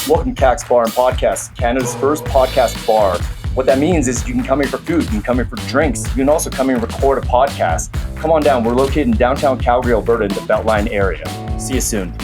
Welcome to Cax Bar and Podcast, Canada's first podcast bar. What that means is you can come here for food, you can come here for drinks, you can also come here and record a podcast. Come on down, we're located in downtown Calgary, Alberta in the Beltline area. See you soon.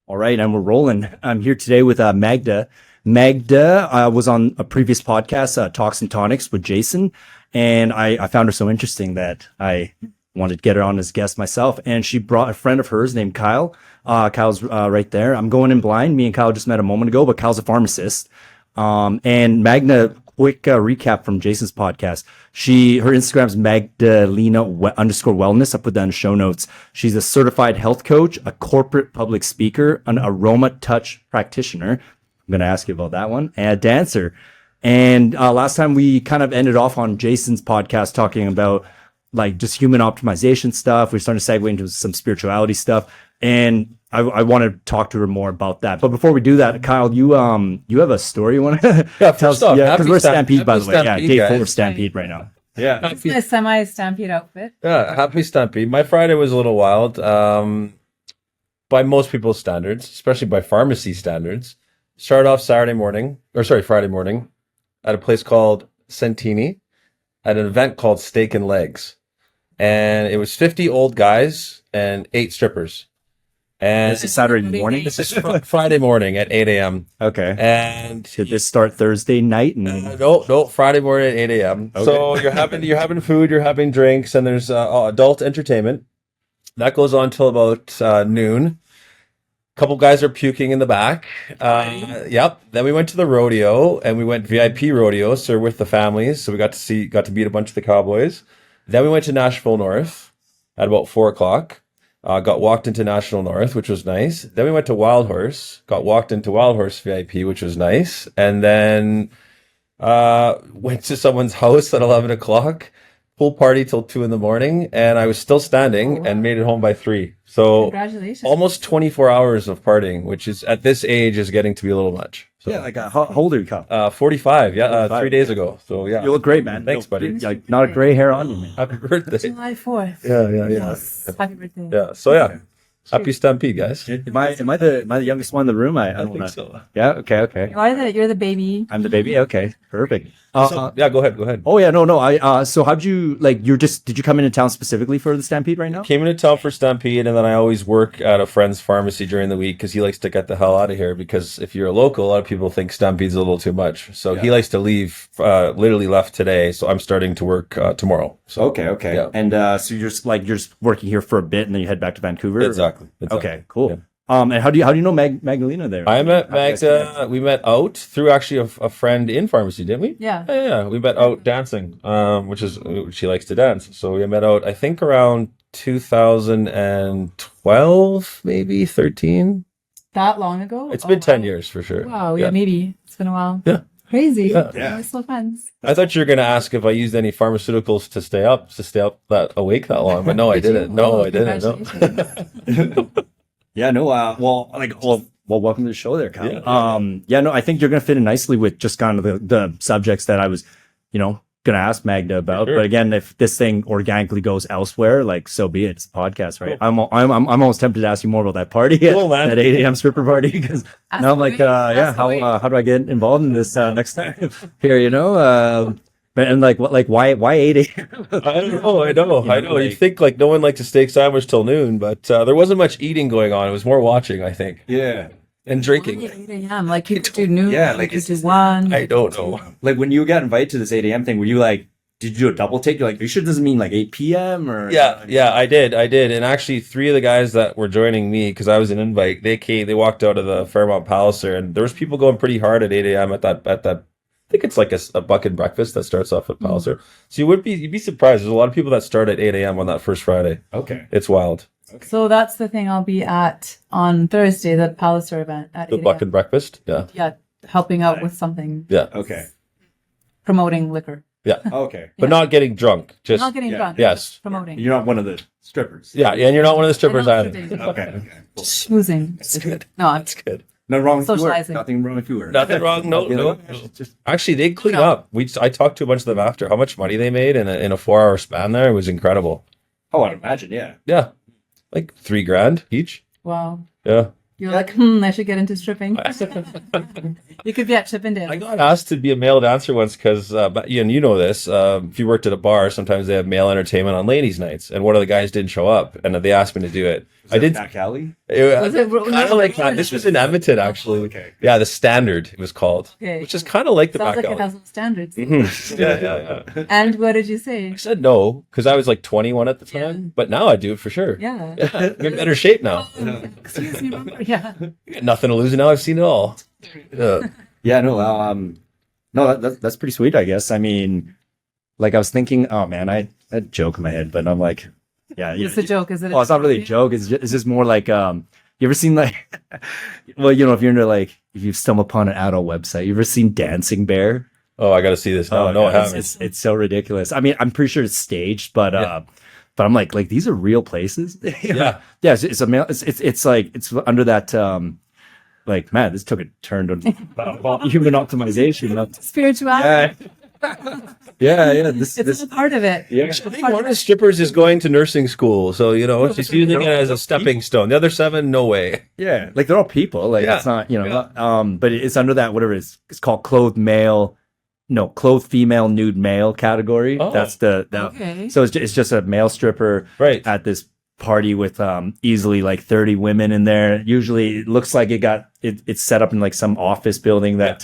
All right, and we're rolling. I'm here today with Magda. Magda was on a previous podcast, Talks and Tonics with Jason, and I found her so interesting that I wanted to get her on as a guest myself. And she brought a friend of hers named Kyle. Kyle's right there. I'm going in blind. Me and Kyle just met a moment ago, but Kyle's a pharmacist. And Magda, quick recap from Jason's podcast. Her Instagram's Magdalena_wellness. I'll put that in the show notes. She's a certified health coach, a corporate public speaker, an aroma touch practitioner. I'm going to ask you about that one, and a dancer. And last time we kind of ended off on Jason's podcast talking about like just human optimization stuff. We're starting to segue into some spirituality stuff. And I want to talk to her more about that. But before we do that, Kyle, you have a story you want to tell us? Yeah, because we're Stampede, by the way. Yeah, day 4 of Stampede right now. Yeah. It's my semi-Stampede outfit. Yeah, happy Stampede. My Friday was a little wild. By most people's standards, especially by pharmacy standards. Started off Friday morning at a place called Centini at an event called Steak and Legs. And it was 50 old guys and 8 strippers. And This is Saturday morning? This is Friday morning at 8 a.m. Okay. And Did this start Thursday night? no, Friday morning at 8 a.m. Okay. So you're having food, you're having drinks, and there's adult entertainment. That goes on till about noon. A couple guys are puking in the back. Yep. Then we went to the rodeo, and we went VIP rodeo, so we're with the families. So we got to meet a bunch of the cowboys. Then we went to Nashville North at about 4:00. Got walked into National North, which was nice. Then we went to Wild Horse, got walked into Wild Horse VIP, which was nice. And then went to someone's house at 11 o'clock, pool party till 2 in the morning, and I was still standing and made it home by 3. So Congratulations. almost 24 hours of partying, which is at this age is getting to be a little much. So, Yeah, like how old are you, Kyle? 45, 45. 3 days ago. So yeah. You look great, man. Thanks, buddy. Like not a gray hair on you, man. Happy birthday. July 4th. Yeah. Yes. Happy birthday. Yeah. So yeah. Happy Stampede, guys. Am I the youngest one in the room? I don't think know. so. Yeah. Okay. You're the baby. I'm the baby. Okay. Perfect. Yeah, go ahead. Oh yeah, no. So how'd you did you come into town specifically for the Stampede right now? Came into town for Stampede, and then I always work at a friend's pharmacy during the week because he likes to get the hell out of here. Because if you're a local, a lot of people think Stampede's a little too much. So he likes to leave. Literally left today, so I'm starting to work tomorrow. So Okay. Yeah. And so you're just working here for a bit, and then you head back to Vancouver. Exactly. Okay. Cool. Yeah. And how do you know Magdalena there? I met How do you guys Magda. connect? We met out through actually a friend in pharmacy, didn't we? Yeah. Yeah. We met out dancing, which she likes to dance. So we met out, I think, around 2012, maybe 13. That long ago? It's been 10 years for sure. Wow. Yeah, maybe. It's been a while. Yeah. Crazy. Yeah. We're still friends. I thought you were going to ask if I used any pharmaceuticals to stay awake that long, but no, I didn't. No, I didn't. No. Congratulations. Yeah, no, well, welcome to the show there, Kyle. Yeah. I think you're going to fit in nicely with just kind of the subjects that I was, going to ask Magda about. Sure. But again, if this thing organically goes elsewhere, like, so be it. It's a podcast, right? Cool. I'm almost tempted to ask you more about that party Cool, man. at 8 a.m. stripper party, because now I'm like, how do I get involved in this next time here, and why 8 a.m.? I know. You know, You think like no one likes a steak sandwich till noon, but there wasn't much eating going on. It was more watching, I think. Yeah. And drinking. 8 a.m. Like you could do noon. Yeah, you like could do 1. I don't know. Like when you got invited to this 8 a.m. thing, were you like, did you do a double take? You're like, you sure doesn't mean like 8 p.m. or? Yeah, I did. And actually 3 of the guys that were joining me, because I was an invite, they walked out of the Fairmont Palliser, and there was people going pretty hard at 8 a.m. at that. I think it's like a bucket breakfast that starts off at Palliser. So you'd be surprised. There's a lot of people that start at 8 a.m. on that first Friday. Okay. It's wild. So that's the thing I'll be at on Thursday, the Palliser event at The 8 a.m. bucket breakfast. Yeah. Yeah, helping out with something, Yeah. Okay. promoting liquor. Yeah. Okay. But not getting drunk. Just Not getting drunk. yes. just promoting. You're not one of the strippers. Yeah, and you're not one of the strippers I know either. stripping. Okay. Schmoozing. That's good. No, That's good. No wrong with you. Socializing. Nothing wrong with you. Nothing wrong. No, You know, no. just Actually, they clean up. I talked to a bunch of them after how much money they made in a 4-hour span. There, it was incredible. oh, I'd imagine, yeah. Yeah, like $3,000 each. Wow. Yeah. You're like, I should get into stripping. You could be at Chippendale. I got asked to be a male dancer once because, Ian, you know this. If you worked at a bar, sometimes they have male entertainment on ladies' nights, and one of the guys didn't show up, and they asked me to do it. I did. Back alley. Was it Kind of like that. This was in Edmonton, actually. Okay. Yeah, the Standard it was called, Okay. which is kind of like the Sounds back like it alley. has some standards. Yeah. And what did you say? I said no because I was like 21 at the time, but now I do it for sure. Yeah. I'm in better shape now. Excuse me. Yeah. Got nothing to lose, and now I've seen it all. Yeah. Yeah, no, no, that's pretty sweet, I guess. I mean, like I was thinking, oh man, I had a joke in my head, but I'm like, yeah, It's a joke, is it? Oh, it's not really a joke. It's just more like, you ever seen like, well, you know, if you're into like, if you've stumbled upon an adult website, you ever seen Dancing Bear? Oh, I got to see this now. No, I yeah, haven't. it's so ridiculous. I mean, I'm pretty sure it's staged, but I'm like these are real places. Yeah. Yeah. It's a male. It's like it's under that. Like, man, this took a turn to human optimization. You know? Spirituality. Yeah. It's a part of it. Yeah. I think one of the strippers is going to nursing school, so you know she's using it as a stepping stone. The other 7, no way. Yeah, like they're all people. Like Yeah. it's not, you know, but it's under that whatever it's called clothed female, nude male category. Oh. That's the Okay. So it's just a male stripper Right. at this party with easily like 30 women in there. Usually it looks like it's set up in like some office building that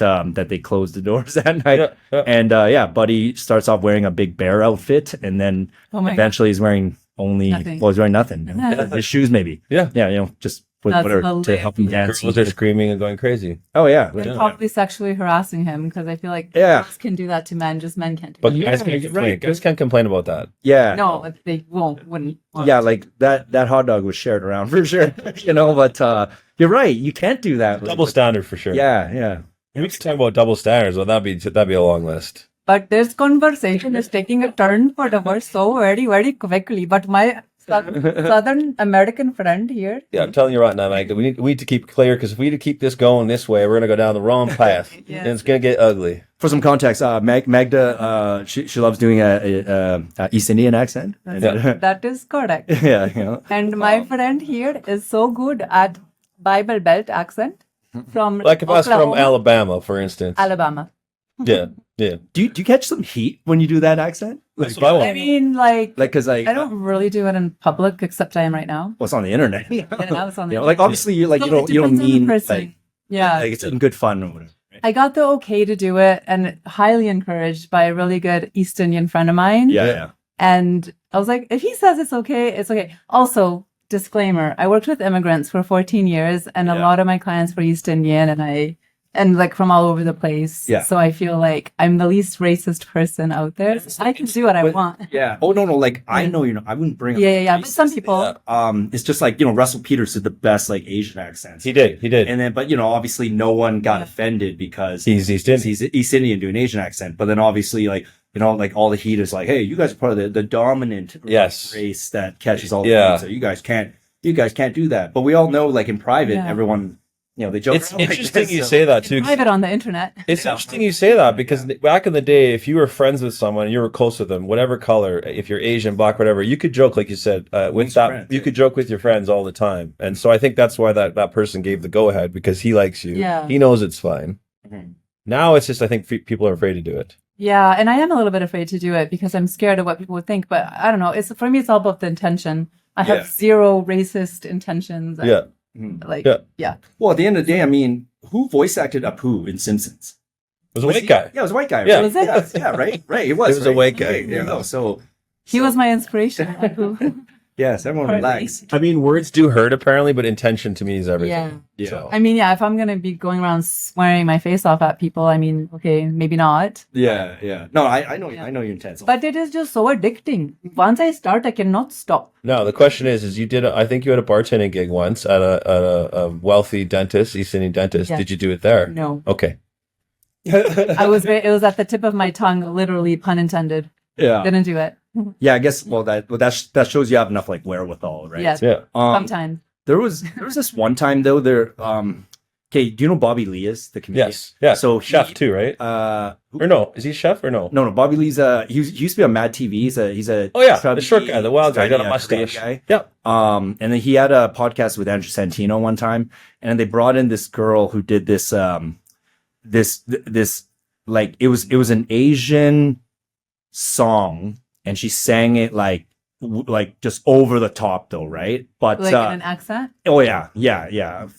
they close the doors at night. Yeah. And Buddy starts off wearing a big bear outfit, and then Oh my eventually he's wearing Nothing. he's wearing nothing. You know? His shoes maybe. Yeah. Yeah, you know, just with That's whatever to hilarious. help him dance. Girls are screaming and going crazy. Oh yeah. And Yeah. probably sexually harassing him because I feel like Yeah. girls can do that to men, just men can't do But that. guys can't complain. Guys can't complain about that. Yeah. No, they wouldn't. Want Yeah, like that hot dog was shared around for sure. You know, but you're right. You can't do that. Double standard for sure. Yeah. We could talk about double standards. Well, that'd be a long list. But this conversation is taking a turn for the worse so very, very quickly. But my Southern American friend here, Yeah, I'm telling you right now, Magda, we need to keep clear because if we keep this going this way, we're gonna go down the wrong path, Yeah. and it's gonna get ugly. For some context, Magda, she loves doing a East Indian accent. Yeah. that is correct. Yeah, you know. And my friend here is so good at Bible Belt accent from Like if I was from Oklahoma, Alabama, for instance. Alabama. Yeah. Do you catch some heat when you do that accent? That's what I I want. mean, like Because I don't really do it in public, except I am right now. well, it's on the internet. Yeah, now it's on the You know, like obviously you like So you don't it you don't depends on the mean person. like Yeah. it's in good fun or whatever. right? I got the okay to do it and highly encouraged by a really good East Indian friend of mine. Yeah. And I was like, if he says it's okay, it's okay. Also, disclaimer, I worked with immigrants for 14 years and a Yeah. lot of my clients were East Indian and like from all over the place. Yeah. So I feel like I'm the least racist person out there. So I can do what I want. Yeah. Oh no. Like I know I wouldn't bring up. Yeah. But some people, It's just like Russell Peters did the best like Asian accents. He did. And then, but obviously no one got offended because He's East Indian. he's East Indian doing Asian accent. But then obviously like all the heat is like, hey, you guys are part of the dominant Yes. race that catches all the Yeah. heat, so you guys can't do that. But we all know like in private, Yeah. everyone they joke. It's around like interesting this, you so- say that too. 'cause private on the internet. It's interesting you say that because back in the day, if you were friends with someone, you were close with them, whatever color, if you're Asian, black, whatever, you could joke, like you said, with that. friends, You yeah. could joke with your friends all the time, and so I think that's why that person gave the go ahead because he likes you. Yeah. He knows it's fine. Mhm. Now it's just I think people are afraid to do it. Yeah, and I am a little bit afraid to do it because I'm scared of what people would think. But I don't know. It's for me, it's all about the intention. I have Yeah. zero racist intentions. Yeah. Like, Yeah. yeah. Well, at the end of the day, I mean, who voice acted Apu in Simpsons? It was a white guy. Yeah, it was a white guy. Yeah. Right? Was it? Yeah, right. It was. It was a right? white guy, There you yeah. go. So He was my inspiration. yes, everyone Pardon me. relax. I mean, words do hurt apparently, but intention to me is everything. Yeah. So- I mean, yeah, if I'm going to be going around swearing my face off at people, I mean, okay, maybe not. Yeah. No, I know. Yeah. I know you're intense. But it is just so addicting. Once I start, I cannot stop. No, the question is you did. I think you had a bartending gig once at a wealthy dentist, East Indian dentist. Yeah. Did you do it there? No. Okay. It was at the tip of my tongue, literally, pun intended. yeah. Didn't do it. Yeah, I guess. Well, that shows you have enough like wherewithal, right? Yes. Yeah. Sometimes. There was this one time though. Okay, Okay, do you know Bobby Lee is the comedian? Yes. Yeah. So chef too, right? Or no? Is he chef or no? No, Bobby Lee's he used to be on Mad TV. He's a Oh yeah, chubby, the short guy, the wild guy, got a tiny, mustache. Korean guy. Yep. And then he had a podcast with Andrew Santino one time, and they brought in this girl who did this this like it was an Asian song, and she sang it like just over the top though, right? But Like in an accent? oh yeah.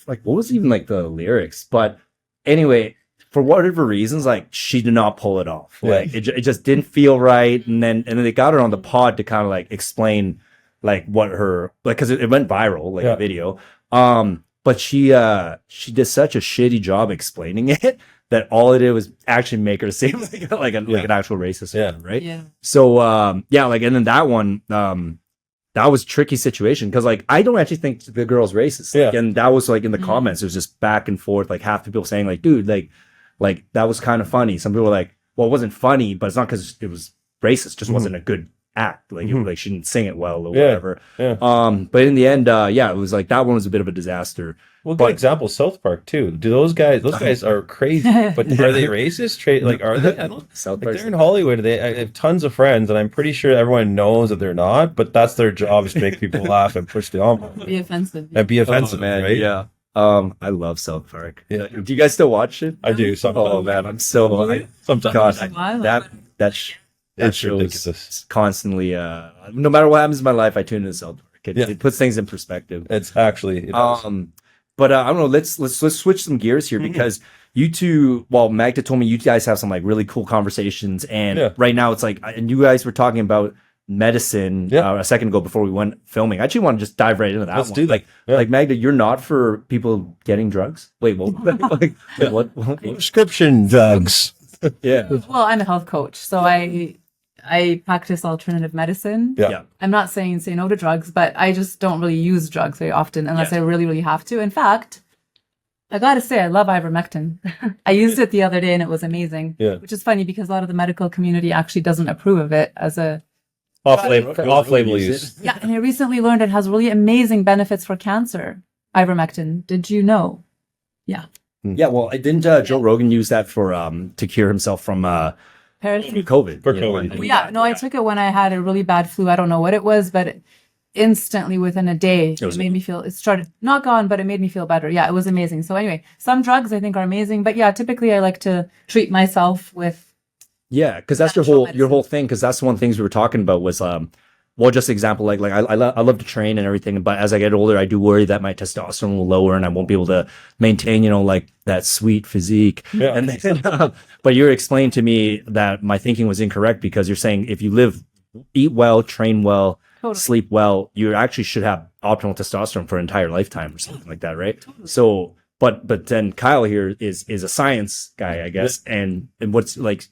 Like what was even like the lyrics? But anyway, for whatever reasons, like she did not pull it off. Yeah. Like it just didn't feel right. And then they got her on the pod to kind of like explain like what her like because it went viral like a video. But she did such a shitty job explaining it that all it did was actually make her seem like an actual racist, right? Yeah. So like and then that one that was a tricky situation because like I don't actually think the girl's racist. Like, and that was like in the comments, it was just back and forth, like half the people saying like, dude, like that was kind of funny. Some people were like, well, it wasn't funny, but it's not because it was racist, just wasn't a good act. Like like she didn't sing it well or whatever. But in the end, it was like that one was a bit of a disaster. Well, good example, South Park too. Do those guys are crazy, but are they racist? Like, are they? I don't. South Like Park. they're in Hollywood. I have tons of friends, and I'm pretty sure everyone knows that they're not. But that's their job is to make people laugh and push the envelope Be offensive. and be offensive, man, right? yeah. I love South Park. Yeah. Do you guys still watch it? I do. Sometimes. Oh man, I'm so Sometimes. God, that It's show ridiculous. is constantly no matter what happens in my life, I tune into South Park. It puts things in perspective. It's actually. It does. But I don't know. Let's switch some gears here because you two. Well, Magda told me you guys have some like really cool conversations, and right now it's like, and you guys were talking about medicine a second ago before we went filming. I actually want to just dive right into that. Let's do that. Like Magda, you're not for people getting drugs. Wait, well, what? Prescription drugs. Yeah. Well, I'm a health coach, so I practice alternative medicine. Yeah. I'm not saying say no to drugs, but I just don't really use drugs very often unless I really, really have to. In fact, I gotta say, I love ivermectin. I used it the other day and it was amazing. Yeah. Which is funny because a lot of the medical community actually doesn't approve of it as a Off-label use. Yeah, and I recently learned it has really amazing benefits for cancer. Ivermectin. Did you know? Yeah. Yeah. Well, didn't Joe Rogan use that for to cure himself from COVID? For you know, COVID. and- Yeah, no, I took it when I had a really bad flu. I don't know what it was, but instantly within a day, it made me feel, it started not gone, but it made me feel better. Yeah, it was amazing. So anyway, some drugs I think are amazing, but yeah, typically I like to treat myself with. Yeah, because that's your whole thing. Because that's one of the things we were talking about was well, just example like I love to train and everything, but as I get older, I do worry that my testosterone will lower and I won't be able to maintain, like that sweet physique. Yeah. And then, but you're explaining to me that my thinking was incorrect because you're saying if you eat well, train well, sleep well, you actually should have optimal testosterone for an entire lifetime or something like that, right? So, but then Kyle here is a science guy, I guess, and what's like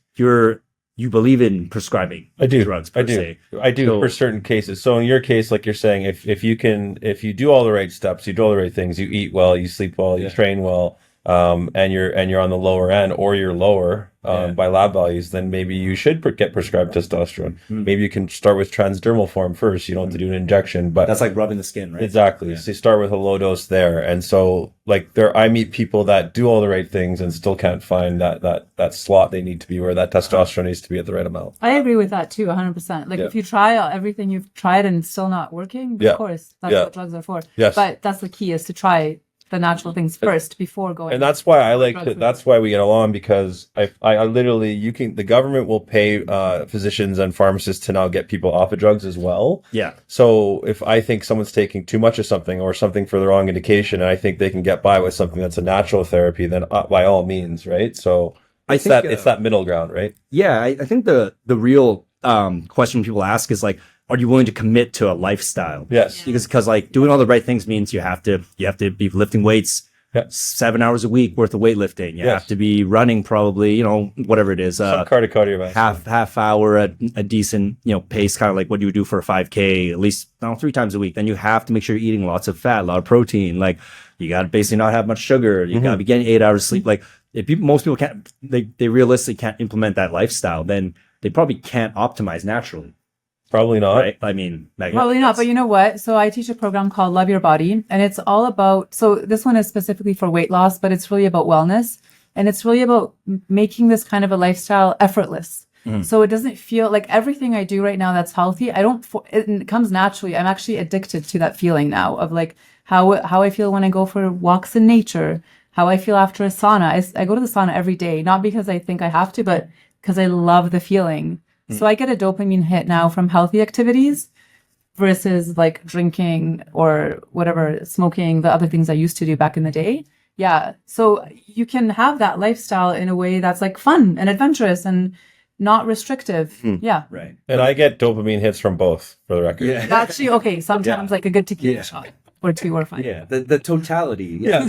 you believe in prescribing drugs per se. I do So- for certain cases. So in your case, like you're saying, if you do all the right steps, you do all the right things, you eat well, you sleep well, you train well, and you're on the lower end or you're lower by lab values, then maybe you should get prescribed testosterone. Maybe you can start with transdermal form first. You don't have to do an injection, but That's like rubbing the skin, right? exactly. Yeah. So you start with a low dose there, and so like I meet people that do all the right things and still can't find that slot they need to be where that testosterone needs to be at the right amount. I agree with that too, 100%. Like if you try everything you've tried and it's still not working, of course, that's what drugs are for. Yes. But that's the key is to try the natural things first before going. And that's why I like drugs to, that's why we get along, because I literally, the government will pay physicians and pharmacists to now get people off of drugs as well. Yeah. So if I think someone's taking too much of something or something for the wrong indication, and I think they can get by with something that's a natural therapy, then by all means, right? So I think it's that middle ground, right? Yeah, I think the real question people ask is like, are you willing to commit to a lifestyle? Yes. Because like doing all the right things means you have to be lifting weights 7 hours a week worth of weightlifting. You have to be running probably, whatever it is, Some cardiovascular. half hour at a decent, pace, kind of like what you would do for a 5K, at least 3 times a week. Then you have to make sure you're eating lots of fat, a lot of protein. Like you got to basically not have much sugar. You got to be getting 8 hours of sleep. Like if most people they realistically can't implement that lifestyle, then they probably can't optimize naturally. Probably not. right? I mean, Magda, Probably not, but you know what? So I teach a program called Love Your Body, and it's all about, so this one is specifically for weight loss, but it's really about wellness. And it's really about making this kind of a lifestyle effortless. So it doesn't feel like everything I do right now that's healthy. It comes naturally. I'm actually addicted to that feeling now of like how I feel when I go for walks in nature, how I feel after a sauna. I go to the sauna every day, not because I think I have to, but because I love the feeling. So I get a dopamine hit now from healthy activities versus like drinking or whatever, smoking, the other things I used to do back in the day. Yeah. So you can have that lifestyle in a way that's like fun and adventurous and not restrictive. Yeah. right? And I get dopamine hits from both, for the record. Yeah, Actually, okay. Sometimes like a good tequila Yeah. shot or two or fine. yeah. The totality. Yeah,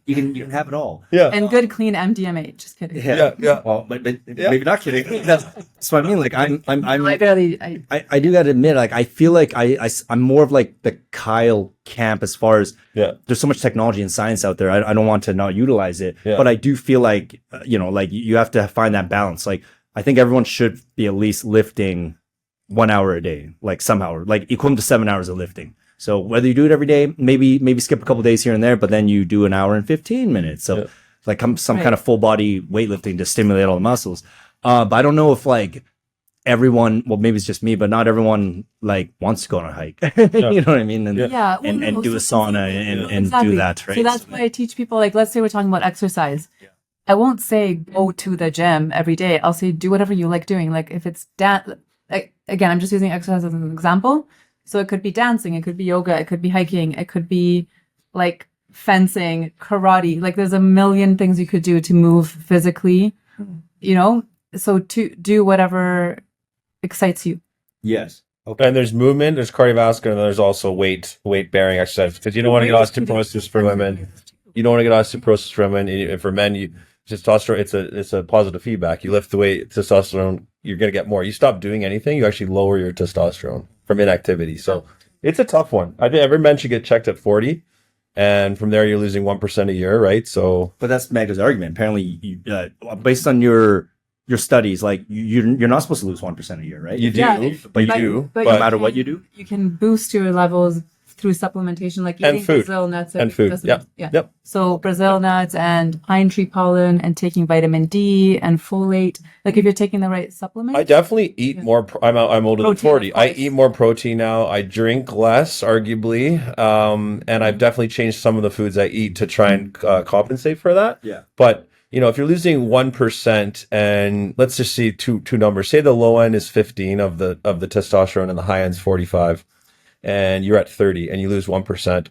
you can have it all. Yeah. And good, clean MDMA. Just kidding. Yeah. Well, but maybe not kidding. That's what I mean. Like I'm I barely, I do gotta admit, like I feel like I'm more of like the Kyle camp as far as there's so much technology and science out there. I don't want to not utilize it, but I do feel like like you have to find that balance. Like I think everyone should be at least lifting 1 hour a day, like somehow, like equivalent to 7 hours of lifting. So whether you do it every day, maybe skip a couple days here and there, but then you do an hour and 15 minutes. So like some kind of full body weightlifting to stimulate all the muscles. But I don't know if like everyone, well, maybe it's just me, but not everyone like wants to go on a hike. You know what I mean? And, and do a sauna and do that, right? So that's why I teach people, like, let's say we're talking about exercise. I won't say go to the gym every day. I'll say do whatever you like doing. Like if it's again, I'm just using exercise as an example. So it could be dancing, it could be yoga, it could be hiking, it could be like fencing, karate. Like there's a million things you could do to move physically, so to do whatever excites you. Yes. Okay. And there's movement, there's cardiovascular, and there's also weight bearing exercise, because you don't want to get osteoporosis for women. You don't want to get osteoporosis for women. And for men, testosterone, it's a positive feedback. You lift the weight, testosterone, you're going to get more. You stop doing anything, you actually lower your testosterone from inactivity. So it's a tough one. I think every man should get checked at 40, and from there you're losing 1% a year, right? So, but that's Magda's argument. Apparently, you, based on your studies, like you're not supposed to lose 1% a year, right? You do, but no matter what you do, you can boost your levels through supplementation, like eating Brazil nuts and food. Yep. So Brazil nuts and pine tree pollen and taking vitamin D and folate. Like if you're taking the right supplements. I definitely eat more. I'm older than 40. I eat more protein now. I drink less, arguably, and I've definitely changed some of the foods I eat to try and compensate for that. Yeah. But if you're losing 1%, and let's just see two numbers. Say the low end is 15 of the testosterone and the high end is 45. And you're at 30 and you lose 1%,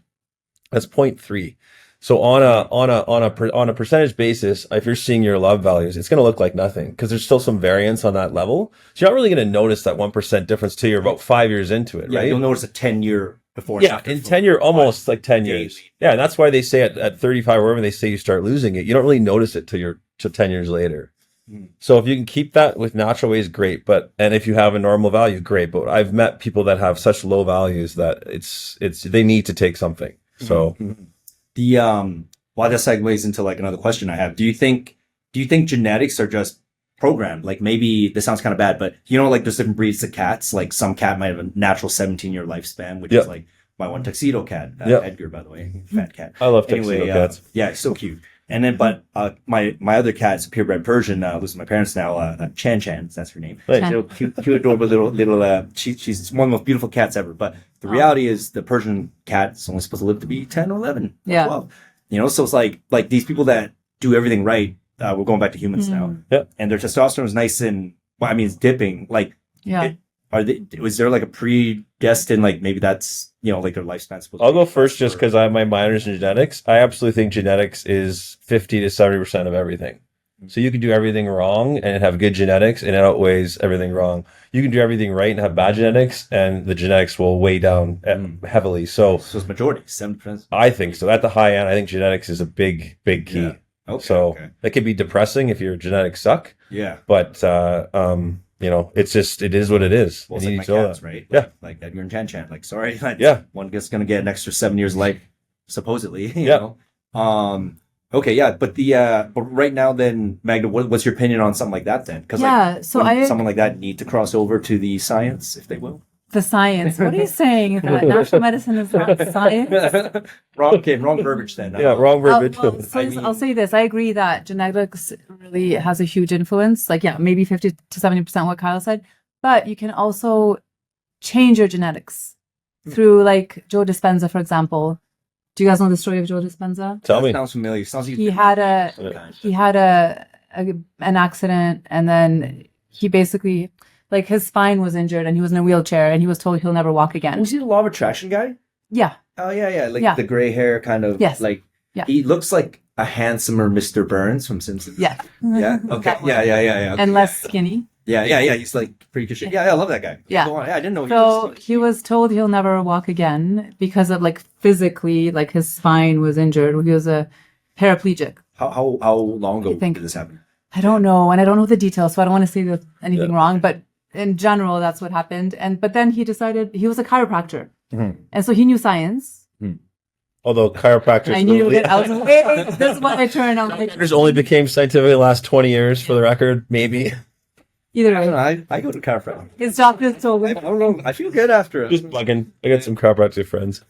that's 0.3. So on a percentage basis, if you're seeing your love values, it's going to look like nothing because there's still some variance on that level. So you're not really going to notice that 1% difference till you're about 5 years into it, right? You'll notice a 10-year before. Yeah, in 10 year, almost like 10 years. Yeah, and that's why they say at 35 or wherever they say you start losing it, you don't really notice it till 10 years later. So if you can keep that with natural ways, great. And if you have a normal value, great. But I've met people that have such low values that they need to take something. So well, that segues into like another question I have. Do you think genetics are just programmed? Like maybe this sounds kind of bad, but like there's different breeds of cats. Like some cat might have a natural 17-year lifespan, which is like my one tuxedo cat, Edgar, by the way, fat cat. I love tuxedo cats. Yeah, so cute. And then, but my other cat is a purebred Persian. Lives with my parents now. Chan, that's her name. Right. So cute, adorable little. She's one of the most beautiful cats ever. But the reality is, the Persian cat is only supposed to live to be 10 or 11, or 12. So it's like these people that do everything right. We're going back to humans now. Yeah. And their testosterone is nice and it's dipping. Like, is there like a predestined, like maybe that's like their lifespan supposed I'll go first just because I have my minors in genetics. I absolutely think genetics is 50 to 70% of everything. So you can do everything wrong and have good genetics, and it outweighs everything wrong. You can do everything right and have bad genetics, and the genetics will weigh down heavily. So it's majority, 70%. I think so. At the high end, I think genetics is a big key. Yeah. Okay. That can be depressing if your genetics suck. Yeah. But it's just, it is what it is. Well, it's like my cats, right? Yeah. Like Edgar and Chan. Like, sorry. One guy's going to get an extra 7 years of life, supposedly. You know? Okay, yeah. But but right now then, Magda, what's your opinion on something like that then? Because someone like that need to cross over to the science if they will? the science. What are you saying? That natural medicine is not science? Wrong verbiage then. Yeah, wrong verbiage. I'll say this. I agree that genetics really has a huge influence. Like, yeah, maybe 50 to 70% what Kyle said. But you can also change your genetics through, like, Joe Dispenza, for example. Do you guys know the story of Joe Dispenza? Tell me. Sounds familiar. Sounds like He had an accident, and then he basically, like, his spine was injured and he was in a wheelchair and he was told he'll never walk again. Was he the law of attraction guy? Yeah. Oh yeah. Like Yeah. the gray hair kind of. Yes. Like Yeah. he looks like a handsomer Mr. Burns from Simpsons. Yeah. Yeah. Okay. That one. Yeah. Okay. And less skinny. Yeah. He's like pretty good shape. Yeah, I love that guy. Yeah. Go on. Yeah, I didn't know. So he was told he'll never walk again because of, like, physically, like, his spine was injured. He was a paraplegic. How long ago I think- did this happen? I don't know, and I don't know the details, so I don't want to say anything wrong. But in general, that's what happened. But then he decided he was a chiropractor, and so he knew science. Although chiropractors I knew it. I was like, wait, this is what I turned on. Like, only became scientific in the last 20 years, for the record, maybe. either I don't way, know. I go to chiropractor. his doctor told I him. don't know. I feel good after it. Just bugging. I got some chiropractic friends.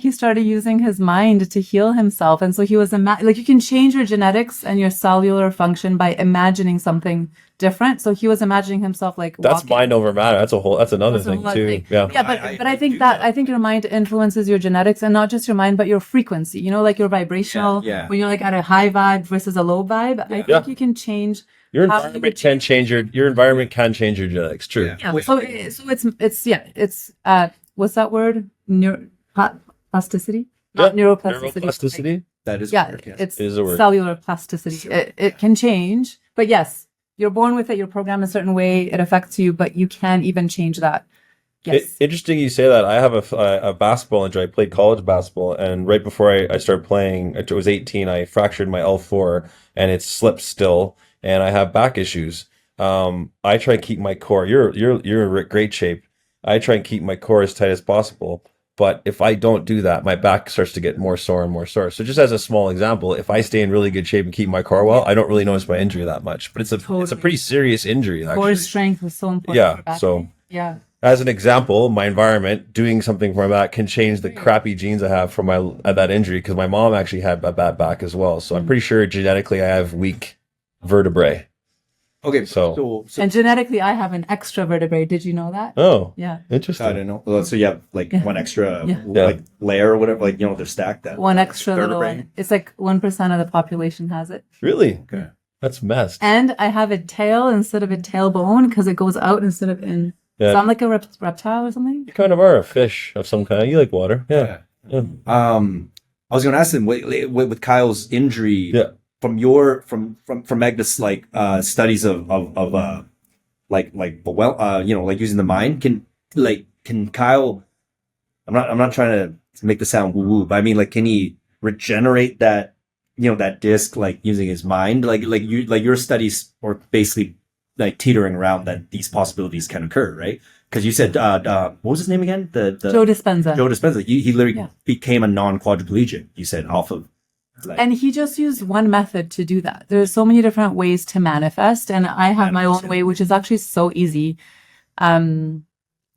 He started using his mind to heal himself, and so he was like, you can change your genetics and your cellular function by imagining something different. So he was imagining himself like That's walking. mind over matter. That's another That's a thing whole too. other thing. Yeah. Yeah, but I think that I think your mind influences your genetics, and not just your mind, but your frequency. You know, like your vibrational. Yeah. When you're like at a high vibe versus a low vibe, I think you can change. Your how environment you- can change your environment can change your genetics. True. Yeah. Yeah. Wait, So okay. it's what's that word? Plasticity. Yeah. Not neuroplasticity. Neuroplasticity. That is Yeah, correct, yes. it's It is a word. cellular plasticity. It can change, but yes, you're born with it. You're programmed a certain way. It affects you, but you can even change that. Yes. Interesting you say that. I have a basketball injury. I played college basketball, and right before I started playing, I was 18, I fractured my L4, and it slips still, and I have back issues. I try and keep my core. You're in great shape. I try and keep my core as tight as possible. But if I don't do that, my back starts to get more sore and more sore. So just as a small example, if I stay in really good shape and keep my core well, I don't really notice my injury that much. But it's a pretty serious injury, actually. Core strength is so important. Yeah, for back so- pain. Yeah. As an example, my environment, doing something for my back can change the crappy genes I have from that injury, because my mom actually had a bad back as well. So I'm pretty sure genetically I have weak vertebrae. Okay, So- And genetically, I have an extra vertebrae. Did you know that? Oh, Yeah. interesting. I don't know. Well, so you have like Yeah. one extra Yeah. like layer or whatever, like they're stacked. That One extra little vertebrae. one. It's like 1% of the population has it. Really? Okay. That's messed. And I have a tail instead of a tailbone because it goes out instead of in. Yeah. So I'm like a reptile or something. You kind of are a fish of some kind. You like water. Yeah. Yeah. I was going to ask him with Kyle's injury. Yeah. From Magda's like studies of like using the mind, can Kyle, I'm not trying to make this sound woo woo, but I mean, like, can he regenerate that that disc, like using his mind, like your studies are basically like teetering around that these possibilities can occur, right? Because you said what was his name again? The Joe Dispenza. Joe Dispenza. He literally Yeah. became a non-quadriplegic. You said off of. And he just used one method to do that. There's so many different ways to manifest, and I have my own way, which is actually so easy,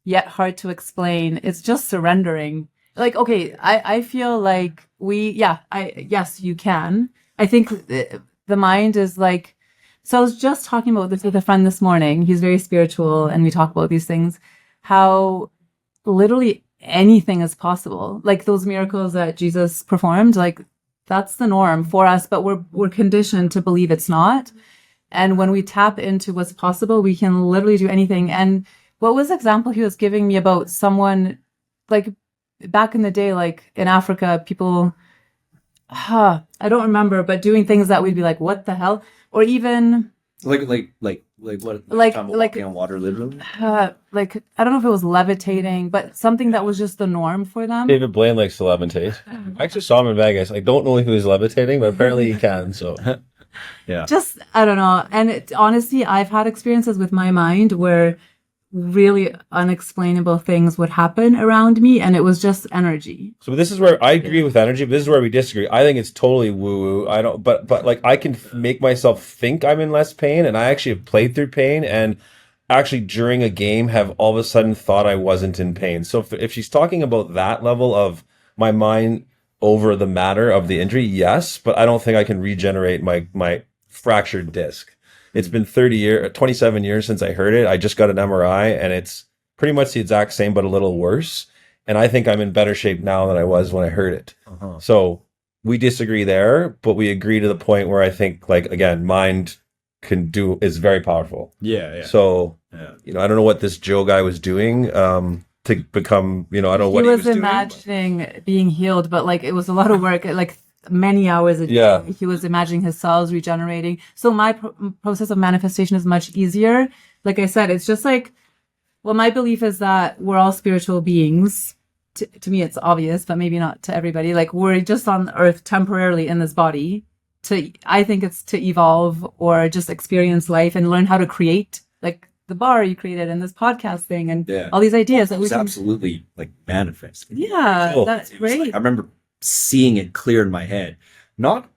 yet hard to explain. It's just surrendering. Like, okay, I feel like yes, you can. I think the mind is like, so I was just talking about this with a friend this morning. He's very spiritual, and we talk about these things, how literally anything is possible. Like those miracles that Jesus performed, like, that's the norm for us, but we're conditioned to believe it's not. And when we tap into what's possible, we can literally do anything. And what was the example he was giving me about someone, like back in the day, like in Africa, people, I don't remember, but doing things that we'd be like, what the hell? Or even Like what? Like- walking on water, literally. like, I don't know if it was levitating, but something that was just the norm for them. David Blaine likes to levitate. I actually saw him in Vegas. I don't know if he was levitating, but apparently he can. So Yeah. Just, I don't know. And honestly, I've had experiences with my mind where really unexplainable things would happen around me, and it was just energy. So this is where I agree with energy, but this is where we disagree. I think it's totally woo-woo. I don't, but like I can make myself think I'm in less pain, and I actually have played through pain, and actually during a game have all of a sudden thought I wasn't in pain. So if she's talking about that level of my mind over the matter of the injury, yes, but I don't think I can regenerate my fractured disc. It's been 27 years since I heard it. I just got an MRI and it's pretty much the exact same, but a little worse. And I think I'm in better shape now than I was when I heard it. So we disagree there, but we agree to the point where I think, like, again, mind is very powerful. Yeah. So, I don't know what this Joe guy was doing to become, I don't know what he was doing. Imagining being healed, but like it was a lot of work, like many hours a day. Yeah. He was imagining his cells regenerating. So my process of manifestation is much easier. Like I said, it's just like, well, my belief is that we're all spiritual beings. To me, it's obvious, but maybe not to everybody. Like we're just on earth temporarily in this body. I think it's to evolve or just experience life and learn how to create, like the bar you created and this podcast thing and all these ideas that we can absolutely like manifest. Yeah, cool. that's great. Like, I remember seeing it clear in my head, not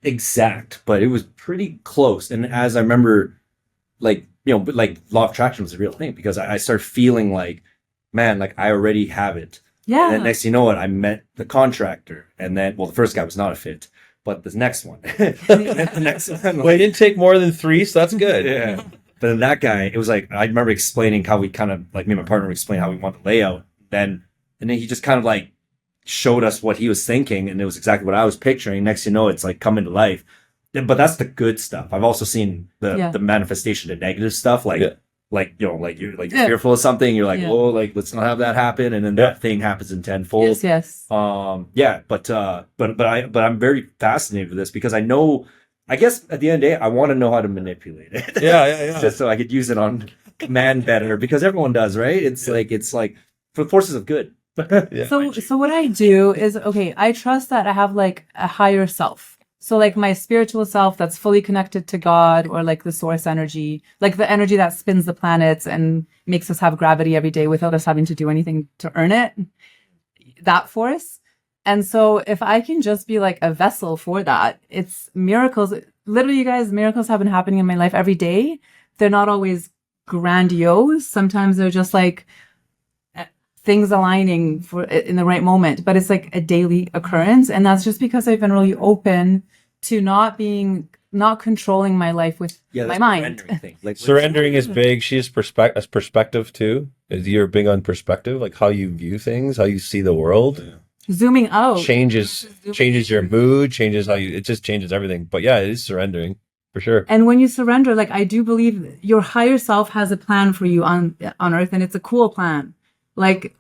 exact, but it was pretty close. And as I remember, like, but like law of attraction was a real thing because I started feeling like, man, like I already have it. Yeah. And then next, you know what? I met the contractor, and then, well, the first guy was not a fit. But the next one, the next one. Well, it didn't take more than 3, so that's good. Yeah. But then that guy, it was like, I remember explaining how we kind of, like me and my partner would explain how we want the layout. And then he just kind of like showed us what he was thinking. And it was exactly what I was picturing. Next, it's like coming to life. But that's the good stuff. I've also seen the manifestation, the negative stuff. Like you're fearful of something. You're like, oh, like, let's not have that happen. And then that thing happens in tenfold. Yes. But I'm very fascinated with this because I know, I guess at the end of the day, I want to know how to manipulate it. Yeah. Just so I could use it on command better because everyone does, right? It's like for the forces of good. So what I do is, I trust that I have like a higher self. So like my spiritual self that's fully connected to God or like the source energy, like the energy that spins the planets and makes us have gravity every day without us having to do anything to earn it, that force. And so if I can just be like a vessel for that, it's miracles. Literally, you guys, miracles have been happening in my life every day. They're not always grandiose. Sometimes they're just like things aligning in the right moment, but it's like a daily occurrence. And that's just because I've been really open to not controlling my life with my mind. Like, surrendering is big. She has perspective too. You're big on perspective, like how you view things, how you see the world. Zooming out changes your mood, changes it just changes everything. But yeah, it is surrendering for sure. And when you surrender, like I do believe your higher self has a plan for you on earth, and it's a cool plan. But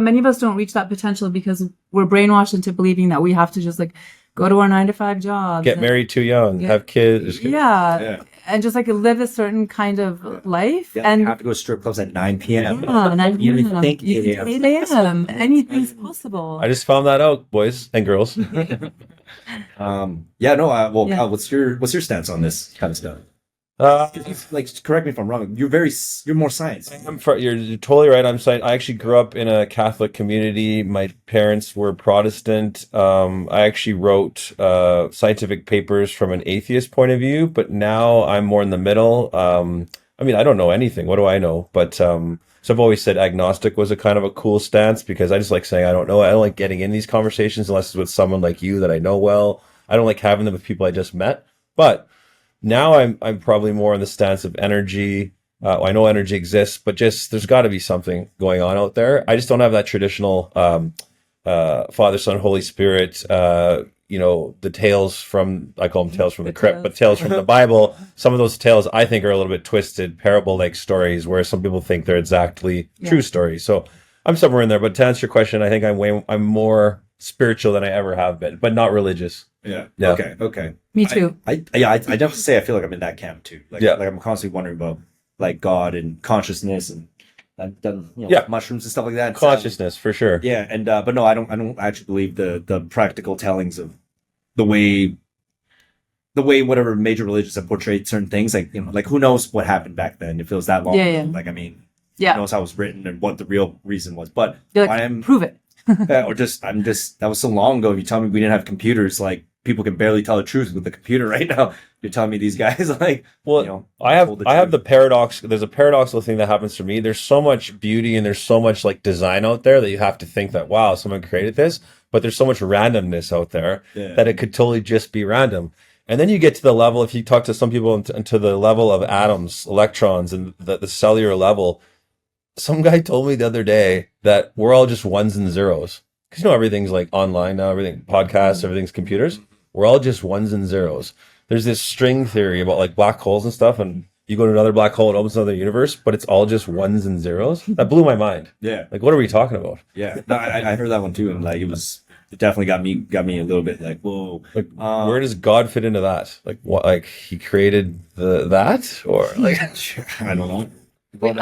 many of us don't reach that potential because we're brainwashed into believing that we have to just like go to our 9-to-5 jobs, get married too young, have kids. And just like live a certain kind of life. Yeah, and you have to go to strip clubs at 9 p.m. Yeah, 9 You p.m. don't think 8 a.m. Anything's possible. I just found that out, boys and girls. Kyle, what's your stance on this kind of stuff? Like, correct me if I'm wrong. You're more science. You're totally right. I'm science. I actually grew up in a Catholic community. My parents were Protestant. I actually wrote scientific papers from an atheist point of view, but now I'm more in the middle. I don't know anything. What do I know? But so I've always said agnostic was a kind of a cool stance because I just like saying I don't know. I don't like getting in these conversations unless it's with someone like you that I know well. I don't like having them with people I just met. But now I'm probably more in the stance of energy. I know energy exists, but just there's got to be something going on out there. I just don't have that traditional Father, Son, Holy Spirit. The tales from, I call them tales from the crypt, but tales from the Bible. Some of those tales I think are a little bit twisted, parable-like stories, where some people think they're exactly true stories. So I'm somewhere in there. But to answer your question, I think I'm more spiritual than I ever have been, but not religious. Yeah. Yeah. Okay. Me too. I definitely say I feel like I'm in that camp too. Like I'm constantly wondering about like God and consciousness, and I've done mushrooms and stuff like that. Consciousness for sure. Yeah, and but no, I don't actually believe the practical tellings of the way whatever major religions have portrayed certain things. Like like who knows what happened back then if it was that long. Yeah. Like who knows how it was written and what the real reason was. But you're like, prove it. that was so long ago. If you tell me we didn't have computers, like people can barely tell the truth with the computer right now. You're telling me these guys like, well, you know, I have truth. the paradox. There's a paradoxical thing that happens for me. There's so much beauty and there's so much like design out there that you have to think that, wow, someone created this. But there's so much randomness out there that it could totally just be random. And then you get to the level, if you talk to some people into the level of atoms, electrons, and the cellular level. Some guy told me the other day that we're all just ones and zeros. Because everything's like online now, everything podcasts, everything's computers. We're all just ones and zeros. There's this string theory about like black holes and stuff, and you go to another black hole, it opens another universe, but it's all just ones and zeros. That blew my mind. Yeah. Like, what are we talking about? Yeah. No, I heard that one too, and like it definitely got me a little bit like, whoa. Like, where does God fit into that? Like, what? Like, he created that, or like, I don't know. All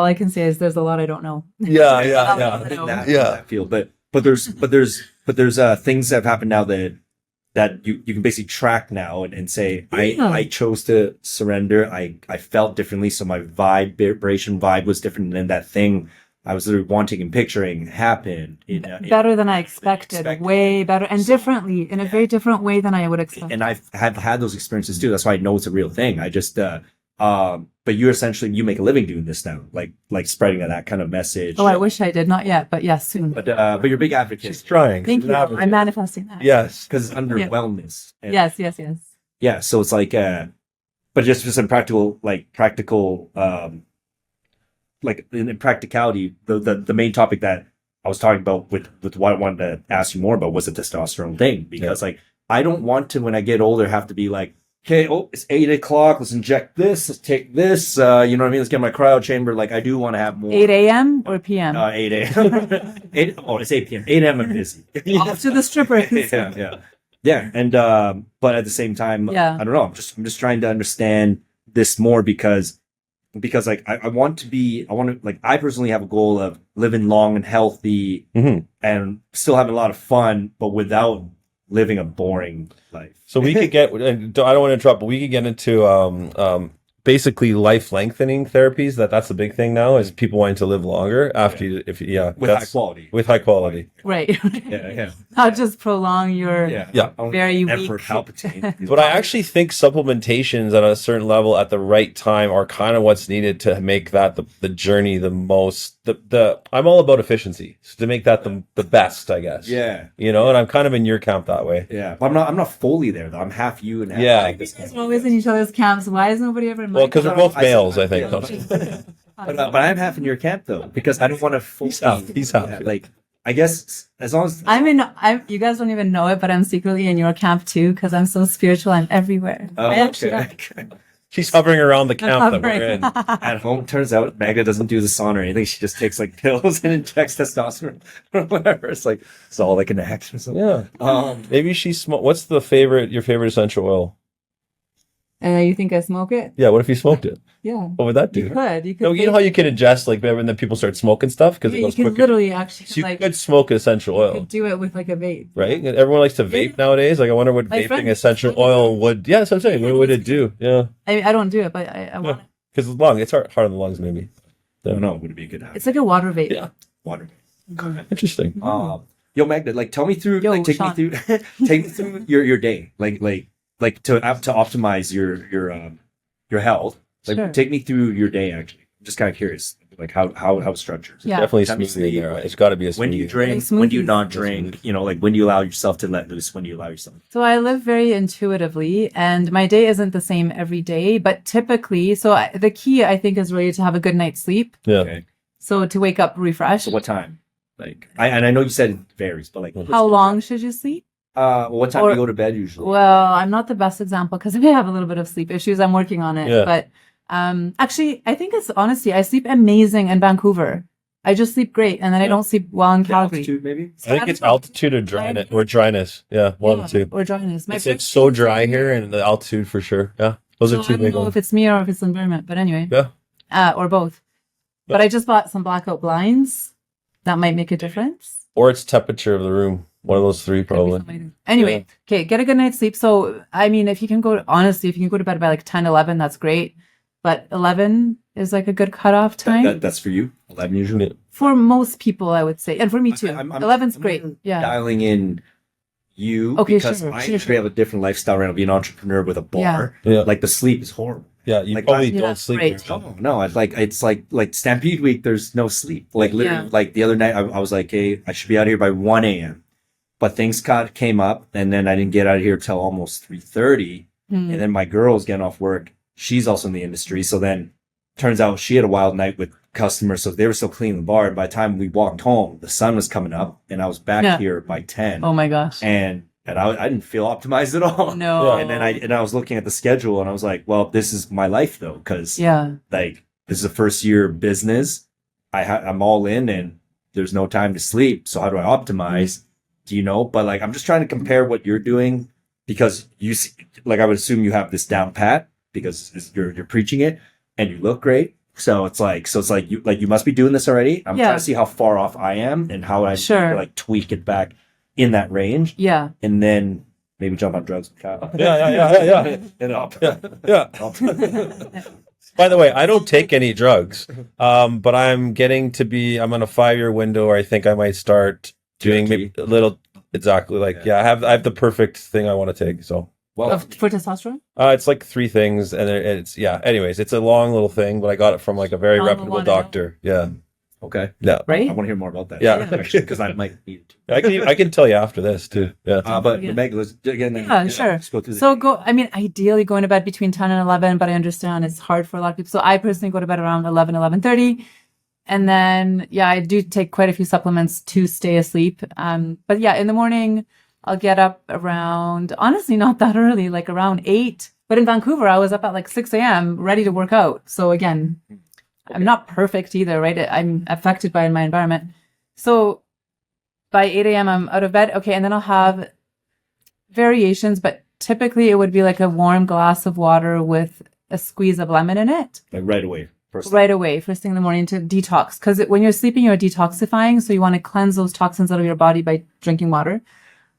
I can say is there's a lot I don't know. Yeah. That field, but there's things that have happened now that you can basically track now and say, I chose to surrender. I felt differently. So my vibration was different than that thing I was literally wanting and picturing happened. Better than I expected. Way better and differently in a very different way than I would expect. And I've had those experiences too. That's why I know it's a real thing. I just, but you make a living doing this now, like spreading that kind of message. Oh, I wish I did. Not yet, but yes, soon. But you're a big advocate. She's trying. Thank you. I'm manifesting that. Yes. Because it's under wellness. And Yes. yeah. So it's like, but just for some practical, like in practicality, the main topic that I was talking about with what I wanted to ask you more about was the testosterone thing. Because like, I don't want to, when I get older, have to be like, okay, it's 8 o'clock. Let's inject this. Let's take this. You know what I mean? Let's get my cryo chamber. Like, I do want to have more. 8 a.m. or p.m.? 8 a.m. It's 8 p.m. 8 a.m. I'm busy. Off to the stripper. Yeah. And, but at the same time, I don't know. I'm just trying to understand this more because like, I personally have a goal of living long and healthy and still having a lot of fun, but without living a boring life. So we could get, I don't want to interrupt, but we could get into basically life lengthening therapies. That's the big thing now, is people wanting to live longer after with high quality. With high quality. Right. Yeah. Not just prolong your very weak. Palpatine. But I actually think supplementations at a certain level at the right time are kind of what's needed to make that the journey the most. I'm all about efficiency, so to make that the best, I guess. Yeah. And I'm kind of in your camp that way. Yeah. But I'm not fully there though. I'm half you and half like this. We're always in each other's camps. Why is nobody ever? Well, because we're both males, I think. But I'm half in your camp though, because I don't want to. He's half. Like, I guess as long as you guys don't even know it, but I'm secretly in your camp too, because I'm so spiritual. I'm everywhere. Okay. She's hovering around the camp that we're in. At home, turns out Magda doesn't do the sauna or anything. She just takes like pills and injects testosterone or whatever. It's like it's all like an act or something. Yeah. Maybe she's what's your favorite essential oil? You think I smoke it? Yeah. What if you smoked it? Yeah. What would that do? You could. You know how you can ingest like when then people start smoking stuff because it goes quicker. Literally actually. So you could smoke essential oil. You could do it with like a vape. Right. And everyone likes to vape nowadays. Like I wonder what vaping essential oil would. Yeah, that's what I'm saying. What would it do? Yeah. I don't do it, but I want it. Because it's long. It's hard on the lungs, maybe. I don't know. Would it be a good habit? It's like a water vape. Yeah. Water vape. Interesting. Yo, Magda, like tell me through. Take me through your day. Like to optimize your health. Like take me through your day. Actually, I'm just kind of curious, like how it's structured. Yeah, definitely smoothie in there. It's got to be a smoothie. When do you drink? When do you not drink? Like when do you allow yourself to let loose? When do you allow yourself? So I live very intuitively, and my day isn't the same every day, but typically, the key I think is really to have a good night's sleep. Yeah. Okay. So to wake up refreshed. So what time? Like I know you said it varies, but like how long should you sleep? What time do you go to bed usually? Well, I'm not the best example because I have a little bit of sleep issues. I'm working on it. Yeah. But actually, I think it's honesty. I sleep amazing in Vancouver. I just sleep great, and then I don't sleep well in Calgary. Altitude, maybe? I think it's altitude or dryness. Yeah, one of the two. Or dryness. It's so dry here, and the altitude for sure. Yeah, those are two big ones. I don't know if it's me or if it's the environment, but anyway. Yeah. Or both. But I just bought some blackout blinds. That might make a difference. Or it's temperature of the room. One of those three, probably. Anyway, okay, get a good night's sleep. So, I mean, if you can go to bed by like 10, 11, that's great. But 11 is like a good cutoff time. That's for you? 11 usually? For most people, I would say. And for me too. 11's great. Yeah. Dialing in you Okay, because sure, I sure, actually have a different lifestyle right now, being an entrepreneur with a bar. Yeah. Like the sleep is horrible. Yeah, you Like, probably yeah, don't sleep. right. very well. No, it's like Stampede week. There's no sleep. Like literally, Yeah. like the other night, I was like, hey, I should be out here by 1 a.m. But things came up, and then I didn't get out of here till almost 3:30. Hmm. And then my girl's getting off work. She's also in the industry, so then turns out she had a wild night with customers, so they were still cleaning the bar. And by the time we walked home, the sun was coming up, and I was back Yeah. here by 10. Oh my gosh. And I didn't feel optimized at all. No. Yeah. And I was looking at the schedule, and I was like, well, this is my life though, because Yeah. like this is the first year of business. I'm all in, and there's no time to sleep. So how do I optimize? Do you know? But like, I'm just trying to compare what you're doing, because like, I would assume you have this down pat because you're preaching it, and you look great. So it's like you must be doing this already. I'm Yeah. trying to see how far off I am and how I Sure. can, like, tweak it back in that range, Yeah. and then maybe jump on drugs with Kyle. Yeah. And up. Yeah. By the way, I don't take any drugs, but I'm on a 5-year window where I think I might start doing maybe a little. Exactly. Like, I have the perfect thing I want to take. So, Well, For testosterone? it's like 3 things, and it's anyways, it's a long little thing, but I got it from like a very Long reputable one, I know. doctor. Yeah. okay. Yeah. Right? I want to hear more about that. Yeah. Actually, because I might need to. I can tell you after this too. Yeah. But Yeah. Meg, let's again. Yeah, sure. Let's go through So ideally going to bed between 10 and 11, but I understand it's hard for a lot of people. So I personally go to bed around 11:30. And then, I do take quite a few supplements to stay asleep. But in the morning, I'll get up around, honestly, not that early, like around 8. But in Vancouver, I was up at like 6 a.m. ready to work out. So again, I'm not perfect either, right? I'm affected by my environment. So by 8 a.m., I'm out of bed. Okay. And then I'll have variations, but typically it would be like a warm glass of water with a squeeze of lemon in it. Like right away. Right away, first thing in the morning, to detox. Because when you're sleeping, you're detoxifying. So you want to cleanse those toxins out of your body by drinking water.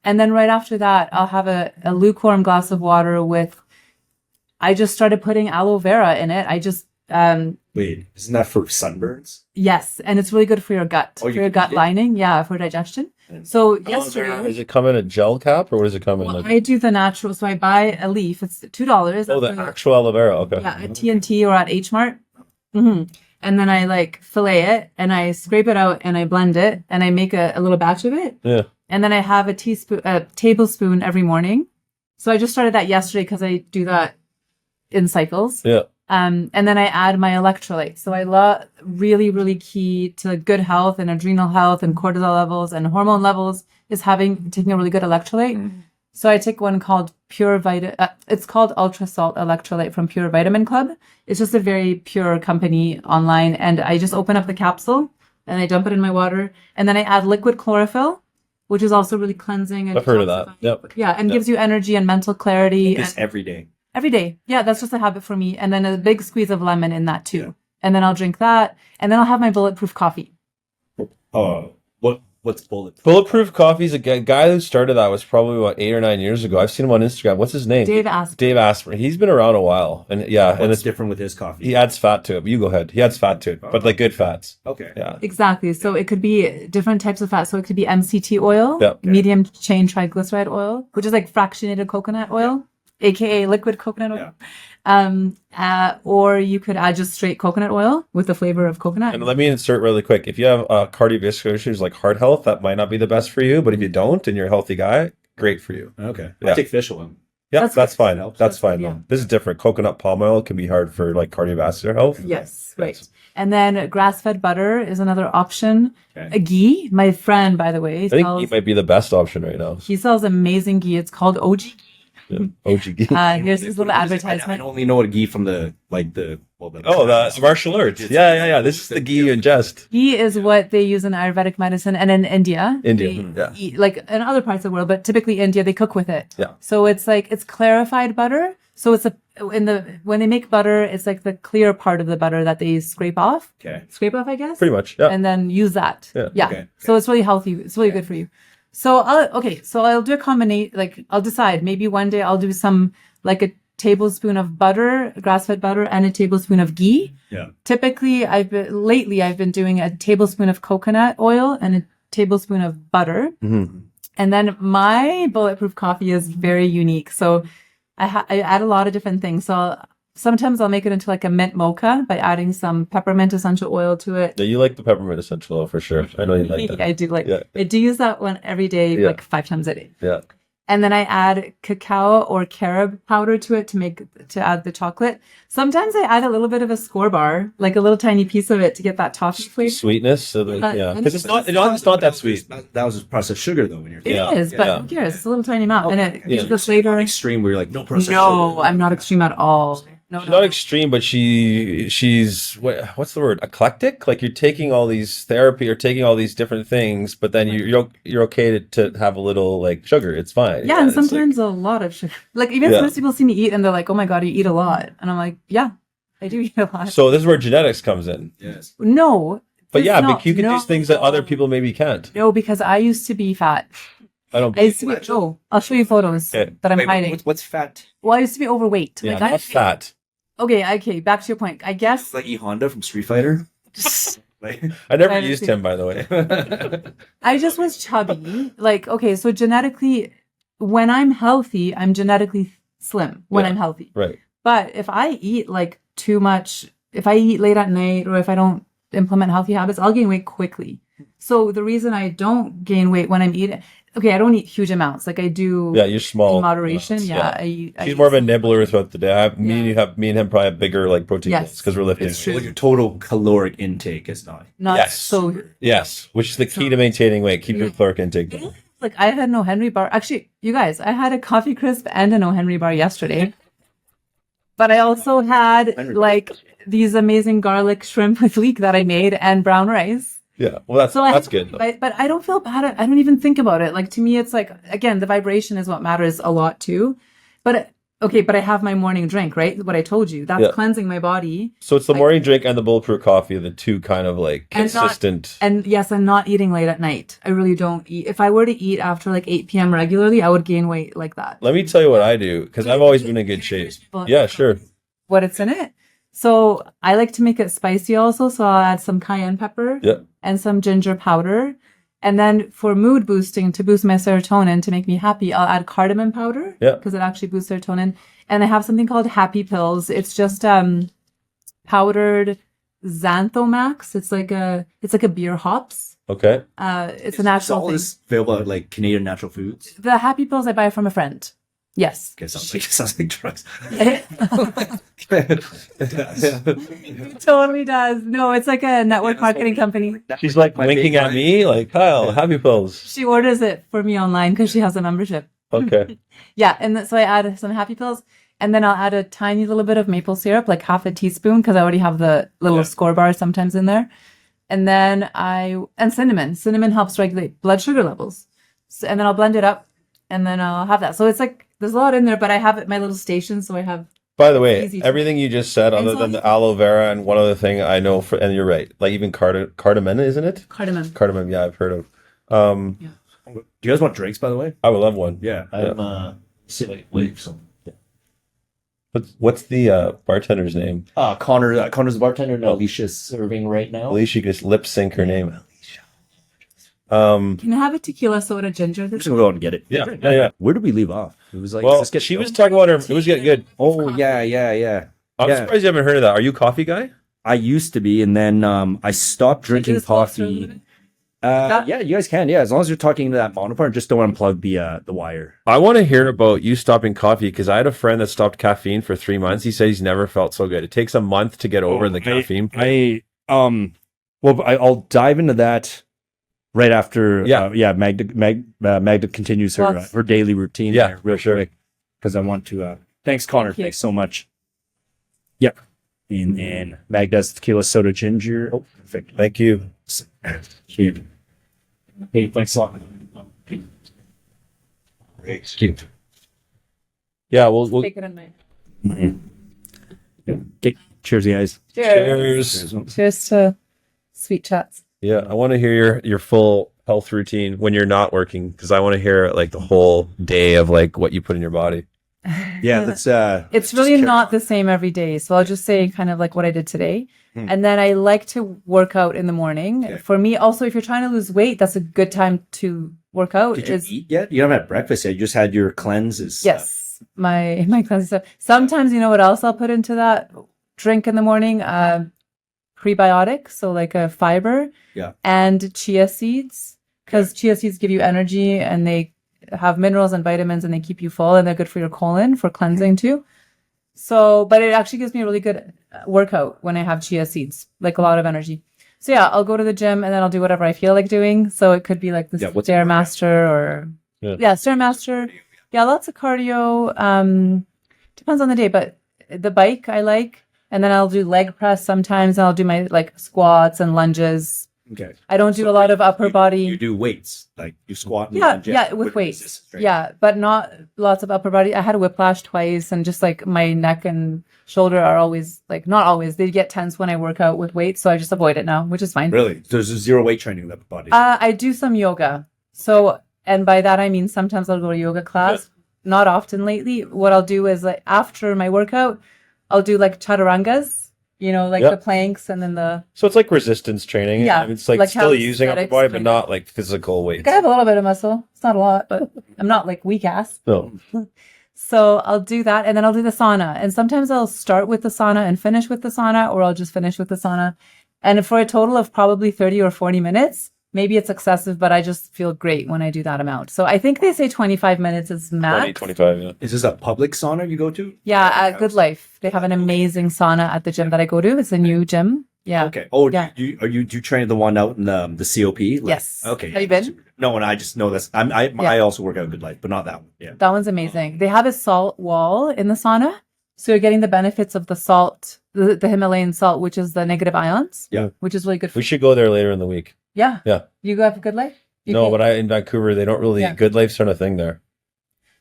And then right after that, I'll have a lukewarm glass of water with, I just started putting aloe vera in it. I just, Wait, isn't that for sunburns? yes. And it's really good for your gut, Oh, for your gut yeah. lining. Yeah, for digestion. So yesterday, Does it come in a gel cap, or what does it come in? well, Like, I do the natural. So I buy a leaf. It's $2. oh, the That's actual aloe vera. Okay. at TNT or at H Mart. And then I like fillet it, and I scrape it out, and I blend it, and I make a little batch of it. Yeah. And then I have a tablespoon every morning. So I just started that yesterday because I do that in cycles. Yeah. And then I add my electrolytes. So I love really, really key to good health and adrenal health and cortisol levels and hormone levels is taking a really good electrolyte. So I take one called it's called Ultra Salt Electrolyte from Pure Vitamin Club. It's just a very pure company online. And I just open up the capsule and I dump it in my water. And then I add liquid chlorophyll, which is also really cleansing. And I've heard of that. detoxifying. Yep. Yeah, and gives you energy and mental clarity. This And every day. every day. Yeah, that's just a habit for me. And then a big squeeze of lemon in that too. And then I'll drink that. And then I'll have my bulletproof coffee. What's bulletproof? Bulletproof Coffee's a guy who started that was probably about 8 or 9 years ago. I've seen him on Instagram. What's his name? Dave Asprey. Dave Asprey. He's been around a while, and and What's it's different with his coffee? he adds fat to it. You go ahead. He adds fat to it, but like good fats. Okay. Yeah. Exactly. So it could be different types of fat. So it could be MCT oil, Yep. medium chain triglyceride oil, which is like fractionated coconut oil, aka liquid coconut oil. Or you could add just straight coconut oil with the flavor of coconut. And let me insert really quick. If you have cardiovascular issues like heart health, that might not be the best for you. But if you don't and you're a healthy guy, great for you. Okay. Yeah. I take fish oil. Yeah, That's that's good. fine. Helps. That's fine. Yeah. Though. This is different. Coconut palm oil can be hard for like cardiovascular health. Yes, right. And then grass-fed butter is another option. Okay. A ghee, my friend, by the way, I think ghee might be the best option right now. he sells amazing ghee. It's called OG ghee. Yeah. OG ghee. Here's his little I advertisement. only know a ghee from the The martial arts. Yeah. This is the ghee you ingest. Ghee is what they use in Ayurvedic medicine and in India. India, they yeah. eat, like in other parts of the world, but typically India, they cook with it. Yeah. So it's like, it's clarified butter. So it's when they make butter, it's like the clear part of the butter that they scrape off. Okay. Scrape off, I guess. Pretty much. Yeah. And then use that. Yeah. Okay. So it's really healthy. It's really good for you. So I'll do a combination. Like I'll decide maybe one day I'll do some like a tablespoon of butter, grass-fed butter, and a tablespoon of ghee. Yeah. Typically, I've been doing a tablespoon of coconut oil and a tablespoon of butter. Mm-hmm. And then my bulletproof coffee is very unique. So I add a lot of different things. So sometimes I'll make it into like a mint mocha by adding some peppermint essential oil to it. Yeah, you like the peppermint essential oil for sure. I know you like that. I do like. Yeah. I do use that one every day, like 5 times a day. Yeah. And then I add cacao or carob powder to it to add the chocolate. Sometimes I add a little bit of a score bar, like a little tiny piece of it to get that toffee flavor. Sweetness. So because it's not that sweet. That was processed sugar though when you're It is, but who cares? It's a little tiny amount, and it gives the flavor. extreme where you're like no processed No, sugar. I'm not extreme at all. No, She's not extreme, but she's what's the word? Eclectic. Like you're taking all these therapy or taking all these different things, but then you're okay to have a little like sugar. It's fine. Yeah, and sometimes a lot of sugar. Like even most people see me eat, and they're like, "Oh my god, you eat a lot," and I'm like, "Yeah, I do eat a lot." So this is where genetics comes in. Yes. No, But yeah, but you can do things that other people maybe can't. No, because I used to be fat. I don't. I used to be. Oh, I'll show you photos Okay. that I'm hiding. What's fat? Well, I used to be overweight. Yeah, Like not fat. Okay. Back to your point. I guess It's like E Honda from Street Fighter. Like, I never I used see. him, by the way. I just was chubby. Like, okay, so genetically, when I'm healthy, I'm genetically slim when Yeah. I'm healthy. Right. But if I eat like too much, if I eat late at night or if I don't implement healthy habits, I'll gain weight quickly. So the reason I don't gain weight when I'm eating, okay, I don't eat huge amounts. Like I do Yeah, you're small. in moderation. amounts, Yeah. I She's more of a nibbler throughout the day. Me and him probably have bigger like protein Yes. because we're lifting. It's true. well, your total caloric intake is not. not Yes. so Yes, which is the key to maintaining weight. Keep your caloric intake down. like I had an O. Henry bar. Actually, you guys, I had a coffee crisp and an O. Henry bar yesterday. But I also had like these amazing garlic shrimp with leek that I made and brown rice. Yeah, well, that's good. But I don't feel bad. I don't even think about it. Like to me, it's like, again, the vibration is what matters a lot too. But okay, but I have my morning drink, right? What I told you, that's cleansing my body. So it's the morning drink and the bulletproof coffee, the two kind of like And not- consistent. And yes, I'm not eating late at night. I really don't eat. If I were to eat after like 8 p.m. regularly, I would gain weight like that. Let me tell you what I do because I've always been in good shape. Yeah, sure. What it's in it. So I like to make it spicy also. So I'll add some cayenne pepper Yeah. and some ginger powder. And then for mood boosting, to boost my serotonin, to make me happy, I'll add cardamom powder. Yeah. Because it actually boosts serotonin. And I have something called Happy Pills. It's just powdered Xanthomax. It's like a beer hops. Okay. It's a natural all thing. this available at like Canadian Natural Foods. The Happy Pills I buy from a friend. Yes. Okay, sounds like drugs. It totally does. No, it's like a network marketing company. She's like winking at me, like Kyle, happy pills. She orders it for me online because she has a membership. Okay. Yeah, and so I add some Happy Pills, and then I'll add a tiny little bit of maple syrup, like half a teaspoon, because I already have the little score bar sometimes in there. And then and cinnamon. Cinnamon helps regulate blood sugar levels. So, and then I'll blend it up, and then I'll have that. So it's like there's a lot in there, but I have it my little station, so I have. By the way, Easy to- everything you just said, other than the aloe vera and one other thing I know and you're right, like even cardamom, isn't it? Cardamom. Cardamom, yeah, I've heard of. Do you guys want drinks, by the way? I would love one. Yeah. I'm wait, so What's the bartender's name? Connor's the bartender. No, Alicia's serving right now. Alicia, you can just lip sync her name. Can I have a tequila soda ginger? I'm just gonna go out and get it. Yeah. Where did we leave off? It was like, Well, let's get she was talking about her. It was getting good. Oh yeah. I'm Yeah. surprised you haven't heard of that. Are you a coffee guy? I used to be, and then I stopped drinking Just walk through coffee. it. Yeah, you guys can. Yeah, as long as you're talking to that monopart, just don't unplug the wire. I want to hear about you stopping coffee because I had a friend that stopped caffeine for 3 months. He said he's never felt so good. It takes a month to get over the caffeine. I'll dive into that right after. Yeah. Magda continues her daily routine. Yeah, there real for sure. quick because I want to. Thanks, Connor. Thank you. Thanks so much. Yep. And Magda's tequila soda ginger. Oh, perfect. Thank you. Cute. Hey, thanks a lot. Cute. Yeah, we'll Take it in my. Okay. Cheers, guys. cheers. Cheers to sweet chats. Yeah, I want to hear your full health routine when you're not working because I want to hear like the whole day of like what you put in your body. Yeah, that's It's really not the same every day. So I'll just say kind of like what I did today. And then I like to work out in the morning. Okay. For me, also, if you're trying to lose weight, that's a good time to work out. Did you eat yet? You haven't had breakfast yet. You just had your cleanses. Yes, my cleansing stuff. Sometimes, you know what else I'll put into that drink in the morning? Prebiotic, so like a fiber. Yeah. And chia seeds, because chia seeds give you energy and they have minerals and vitamins and they keep you full and they're good for your colon for cleansing too. So, but it actually gives me a really good workout when I have chia seeds, like a lot of energy. So yeah, I'll go to the gym and then I'll do whatever I feel like doing. So it could be like the Stairmaster or Stairmaster. Yeah, lots of cardio. Depends on the day, but the bike I like. And then I'll do leg press sometimes. And I'll do my like squats and lunges. Okay. I don't do a lot of upper body. You do weights, like you squat. And Yeah, with weights. Right? Yeah, but not lots of upper body. I had a whiplash twice, and just like my neck and shoulder are always like not always. They get tense when I work out with weights, so I just avoid it now, which is fine. Really? There's zero weight training in the upper body. I do some yoga. So, and by that I mean sometimes I'll go to yoga class. Not often lately. What I'll do is like after my workout, I'll do like chaturangas. You know, like the planks and then the... So it's like resistance training. Yeah. I mean, it's like still using upper body, but not like physical weights. Like I have a little bit of muscle. It's not a lot, but I'm not like weak ass. No. So I'll do that and then I'll do the sauna. And sometimes I'll start with the sauna and finish with the sauna, or I'll just finish with the sauna. And for a total of probably 30 or 40 minutes, maybe it's excessive, but I just feel great when I do that amount. So I think they say 25 minutes is max. 25, yeah. Is this a public sauna you go to? Yeah, at Good Life. They have an amazing sauna at the gym that I go to. It's a new gym. Yeah. Okay. Oh, yeah. do you train the one out in the COP? Like, yes. Okay. Have you been? No, and I just know this. I also work out Good Life, but not that one. Yeah. That one's amazing. They have a salt wall in the sauna. So you're getting the benefits of the salt, the Himalayan salt, which is the negative ions. Yeah. Which is really good for We should go there later in the week. Yeah. Yeah. You go have a Good Life? But in Vancouver, they don't really, Good Life's not a thing there.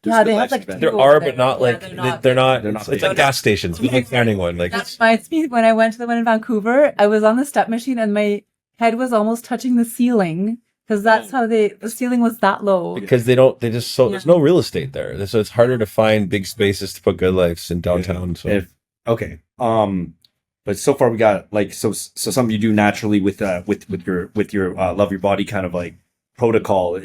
Yeah, they have like there are, but not like they're not. They're not It's like gas stations. We like finding one. Like that reminds me when I went to the one in Vancouver, I was on the step machine and my head was almost touching the ceiling because that's how the ceiling was that low. Because there's no real estate there, so it's harder to find big spaces to put Good Lives in downtown. So okay, but so far we got like so something you do naturally with your love your body kind of like protocol.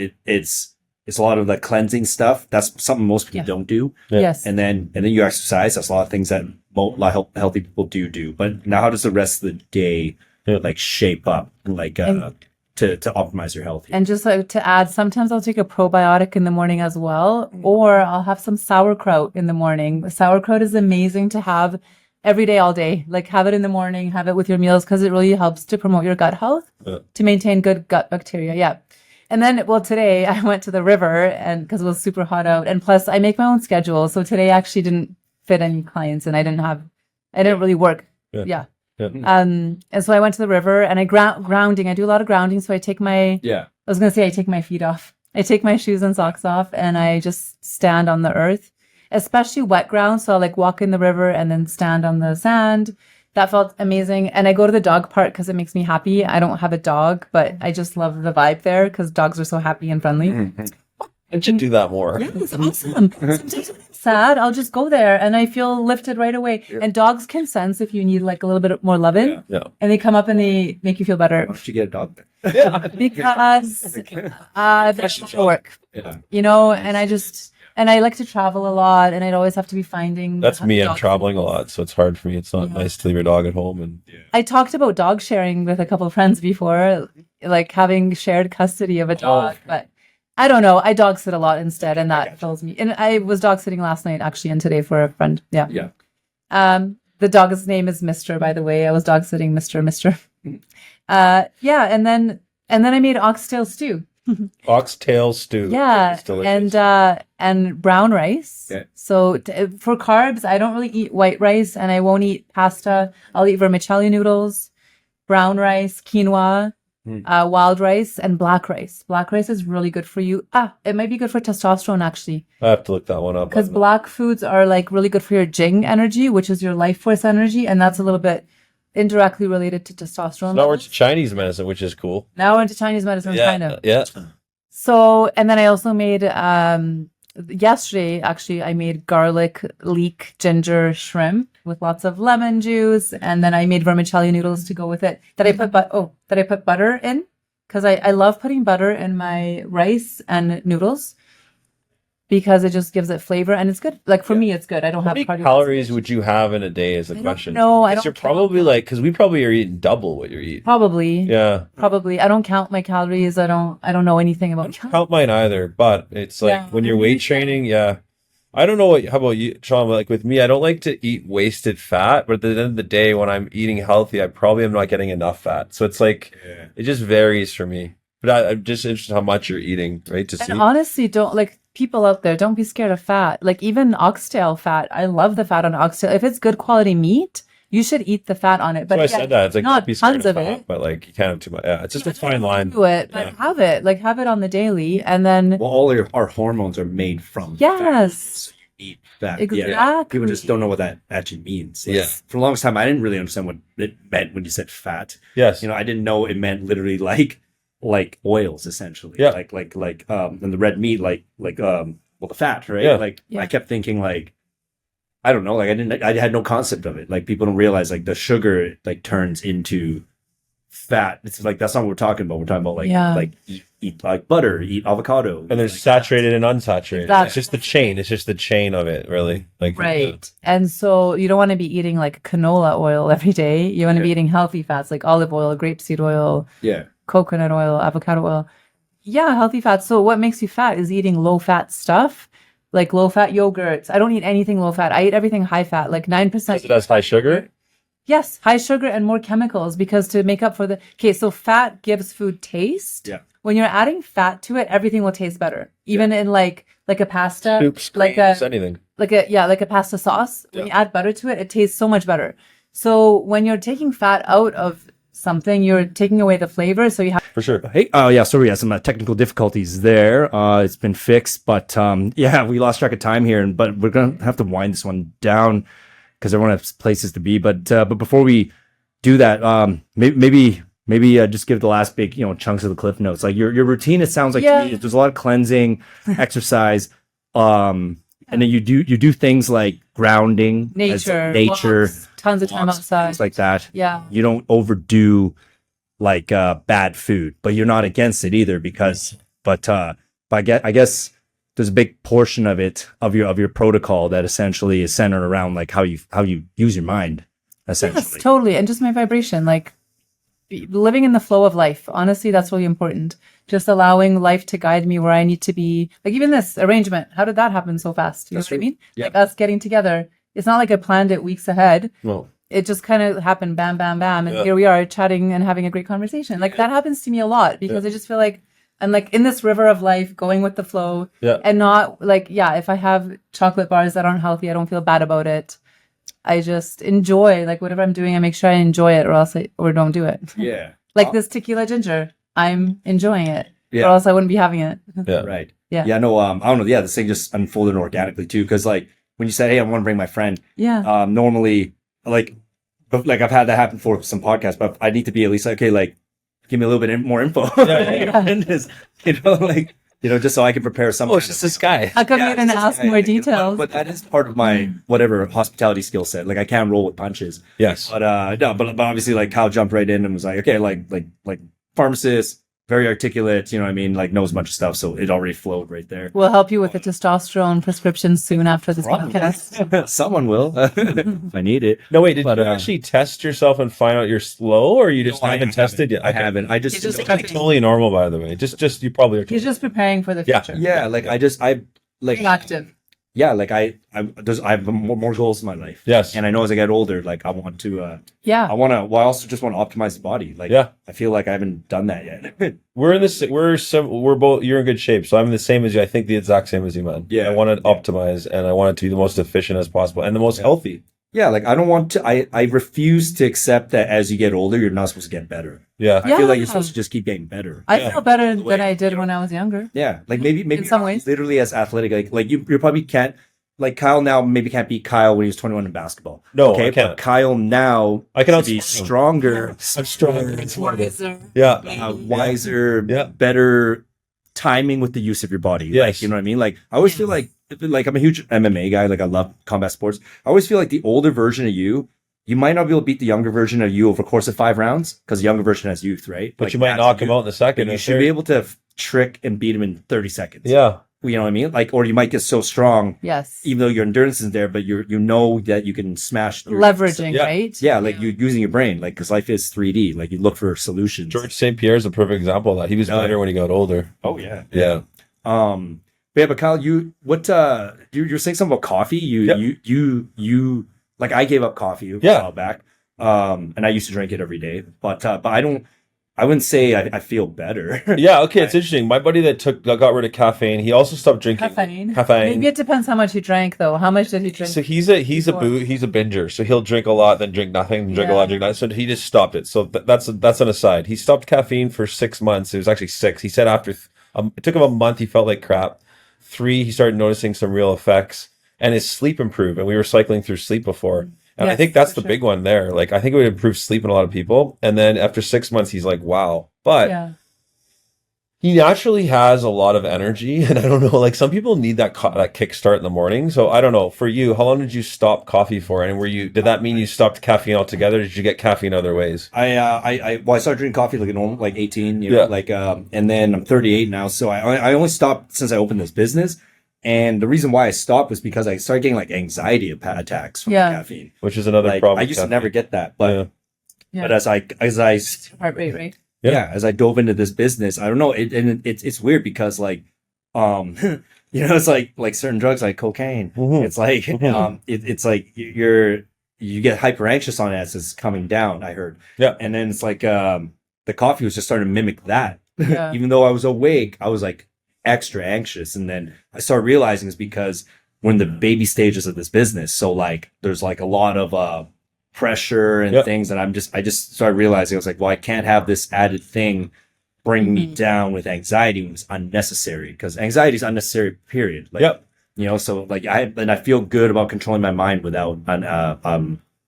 It's a lot of the cleansing stuff. That's something most people don't do. Yeah. Yes. And then you exercise. That's a lot of things that a lot of healthy people do. But now how does the rest of the day like shape up like to optimize your health? And just like to add, sometimes I'll take a probiotic in the morning as well, or I'll have some sauerkraut in the morning. Sauerkraut is amazing to have every day, all day. Like have it in the morning, have it with your meals because it really helps to promote your gut health, to maintain good gut bacteria. Yeah. And then, today I went to the river and because it was super hot out. And plus I make my own schedule. So today I actually didn't fit any clients and I didn't really work. Yeah. And so I went to the river and I grounding. I do a lot of grounding. So I take my feet off. I take my shoes and socks off and I just stand on the earth, especially wet ground. So I'll like walk in the river and then stand on the sand. That felt amazing. And I go to the dog park because it makes me happy. I don't have a dog, but I just love the vibe there because dogs are so happy and friendly. I should do that more. Yeah, it's awesome. Sometimes when I'm sad, I'll just go there and I feel lifted right away. Yeah. And dogs can sense if you need like a little bit more loving. Yeah. And they come up and they make you feel better. Why don't you get a dog then? Yeah. Because that's work. Yeah. You know, and I like to travel a lot and I'd always have to be finding. That's me. I'm traveling a lot, so it's hard for me. It's not nice to leave your dog at home. And I talked about dog sharing with a couple of friends before, like having shared custody of a dog, but I don't know. I dog sit a lot instead, and that fills me. And I was dog sitting last night actually, and today for a friend. Yeah. Yeah. The dog's name is Mister, by the way. I was dog sitting Mister. Yeah, and then I made oxtail stew. Oxtail stew. Yeah, and brown rice. Okay. So for carbs, I don't really eat white rice, and I won't eat pasta. I'll eat vermicelli noodles, brown rice, quinoa. Wild rice and black rice. Black rice is really good for you. It might be good for testosterone actually. I have to look that one up. Because black foods are like really good for your Jing energy, which is your life force energy, and that's a little bit indirectly related to testosterone. Now we're into Chinese medicine, which is cool. Now we're into Chinese medicine, kind of. Yeah. So, and then I also made yesterday, actually, I made garlic leek ginger shrimp with lots of lemon juice, and then I made vermicelli noodles to go with it. That I put butter in, because I love putting butter in my rice and noodles because it just gives it flavor, and it's good. Like for me, it's good. I don't How have many cardio. calories would you have in a day? Is the I question. don't know. I 'Cause don't you're probably like, because we probably are eating double what you're eating. Probably. Yeah. Probably. I don't count my calories. I don't know anything I about don't calories. count mine either, but it's like Yeah. when you're weight training, yeah. I don't know how about you, Shawn, but like with me, I don't like to eat wasted fat, but at the end of the day, when I'm eating healthy, I probably am not getting enough fat. So it's like, it just varies for me. But I'm just interested how much you're eating, right? To see. And honestly, don't like people out there, don't be scared of fat. Like even oxtail fat. I love the fat on oxtail. If it's good quality meat, you should eat the fat on it. But So I said that. It's like, not don't be scared tons of of fat, it. but like, you can't have too much. Yeah, it's just a fine line. Do it, but have it. Like have it on the daily, and then Well, all our hormones are made from fat. yes, So you eat fat. exactly. Yeah. People just don't know what that actually means. Like, Yeah. For the longest time, I didn't really understand what it meant when you said fat. Yes. I didn't know it meant literally like oils essentially. Yeah. And the red meat, well, the fat, right? Yeah. Yeah. I kept thinking I don't know, I had no concept of it. Like people don't realize like the sugar like turns into fat. It's like, that's not what we're talking about. We're talking about eat like butter, eat avocado. And there's saturated and unsaturated. Exactly. It's just the chain. It's just the chain of it, really. Like Right. And so you don't want to be eating like canola oil every day. You want to be eating healthy fats like olive oil, grapeseed oil, Yeah. coconut oil, avocado oil. Yeah, healthy fats. So what makes you fat is eating low fat stuff, like low fat yogurts. I don't eat anything low fat. I eat everything high fat, like 9%. Because it has high sugar. Yes, high sugar and more chemicals because to make up for the so fat gives food taste. Yeah. When you're adding fat to it, everything will taste better. Even in like a pasta, Soups, like creams, a anything. like a pasta sauce. When you add butter to it, it tastes so much better. So when you're taking fat out of something, you're taking away the flavor. So you have For sure. Hey, sorry, we had some technical difficulties there. It's been fixed, but we lost track of time here, but we're gonna have to wind this one down because everyone has places to be. But before we do that, maybe just give the last big chunks of the cliff notes. Like your routine, it sounds like to me, there's a lot of cleansing, exercise, and then you do things like grounding, nature, walks, tons of time outside, things like that. Yeah. You don't overdo like bad food, but you're not against it either but I guess there's a big portion of it of your protocol that essentially is centered around like how you use your mind essentially. Yes, totally. And just my vibration, like living in the flow of life. Honestly, that's really important. Just allowing life to guide me where I need to be. Like even this arrangement, how did that happen so fast? You know what I mean? Yeah. Like us getting together. It's not like I planned it weeks ahead. No. It just kind of happened, bam, bam, bam. And here we are chatting and having a great conversation. Like that happens to me a lot because I just feel like I'm like in this river of life going with the flow and not like, if I have chocolate bars that aren't healthy, I don't feel bad about it. I just enjoy like whatever I'm doing. I make sure I enjoy it or don't do it. Yeah. Like this tequila ginger, I'm enjoying it Yeah. or else I wouldn't be having it. Yeah. Right. Yeah. Yeah. No. I don't know. Yeah. This thing just unfolded organically too. Cause like when you said, hey, I want to bring my friend, Yeah. normally like I've had that happen for some podcasts, but I need to be at least okay, like give me a little bit more info. Just so I can prepare something. Oh, it's just this guy. How come you didn't ask more details? But that is part of my whatever hospitality skill set. Like I can roll with punches. Yes. But but obviously like Kyle jumped right in and was like, okay, like pharmacist, very articulate, like knows a bunch of stuff. So it already flowed right there. We'll help you with the testosterone prescription soon after this podcast. Someone will if I need it. No, wait, did you actually test yourself and find out you're slow, or you just haven't tested yet? I haven't. I just You just Totally normal, by the way. Just you probably are. He's just preparing for the Yeah. future. yeah, like I Being active. yeah, like I have more goals in my life. Yes. And I know as I get older, like I want to I also just want to optimize the body. Like I feel like I haven't done that yet. We're both. You're in good shape, so I'm the same as you. I think the exact same as you, man. Yeah. I want to optimize, and I want it to be the most efficient as possible and the most healthy. Yeah, like I don't want to. I refuse to accept that as you get older, you're not supposed to get better. Yeah. I feel like you're supposed to just keep getting better. I feel better than I did when I was younger. Yeah, like maybe In some ways. literally as athletic. Like you probably can't. Like Kyle now maybe can't beat Kyle when he was 21 in basketball. No, okay, I can't. But Kyle now I can to be outsmart him. stronger. I'm stronger. Wiser. Yeah. Wiser, Yeah. better timing with the use of your body. Yes. Like, you know what I mean? Like, I always feel like I'm a huge MMA guy. Like, I love combat sports. I always feel like the older version of you might not be able to beat the younger version of you over the course of 5 rounds because the younger version has youth, right? But Like, you might that's knock him youth. out in the second. But you should be able to trick and beat him in 30 seconds. Yeah. You know what I mean? Like, or you might get so strong, Yes. even though your endurance isn't there, but you know that you can smash through. Leveraging, Yeah. right? Yeah, like you're using your brain, like, because life is 3D. Like, you look for solutions. George St. Pierre is a perfect example of that. He was better when he got older. Oh yeah. Yeah. But Kyle, you were saying something about coffee. You like, I gave up coffee a while back. And I used to drink it every day, but I wouldn't say I feel better. Yeah, okay, it's interesting. My buddy that got rid of caffeine, he also stopped drinking Caffeine. Caffeine. Maybe it depends how much you drank, though. How much did he drink? So he's a binger. So he'll drink a lot, then drink nothing, then drink a lot, drink nothing. So he just stopped it. So that's an aside. He stopped caffeine for 6 months. It was actually 6. He said after it took him a month, he felt like crap. 3, he started noticing some real effects, and his sleep improved. And we were cycling through sleep before. And I think that's the big one there. Like, I think it would improve sleep in a lot of people. And then after 6 months, he's like, wow. But he naturally has a lot of energy. And I don't know, like, some people need that kickstart in the morning. So I don't know. For you, how long did you stop coffee for? And did that mean you stopped caffeine altogether? Did you get caffeine other ways? I started drinking coffee like normal, like 18, you know, like, and then I'm 38 now. So I only stopped since I opened this business. And the reason why I stopped was because I started getting like anxiety attacks from caffeine, which is another like, problem. I used to never get that, but as I Heart rate, right? as I dove into this business, I don't know, it's weird because like, you know, it's like certain drugs like cocaine. Mm-hmm. It's like it's like you get hyper anxious on it as it's coming down. I heard, and then it's like the coffee was just starting to mimic that. Even though I was awake, I was like extra anxious, and then I started realizing it's because we're in the baby stages of this business, so like there's like a lot of pressure and things, and I just started realizing I was like, well, I can't have this added thing bring me down with anxiety when it's unnecessary, because anxiety is unnecessary, period. Like, you know, so like I feel good about controlling my mind without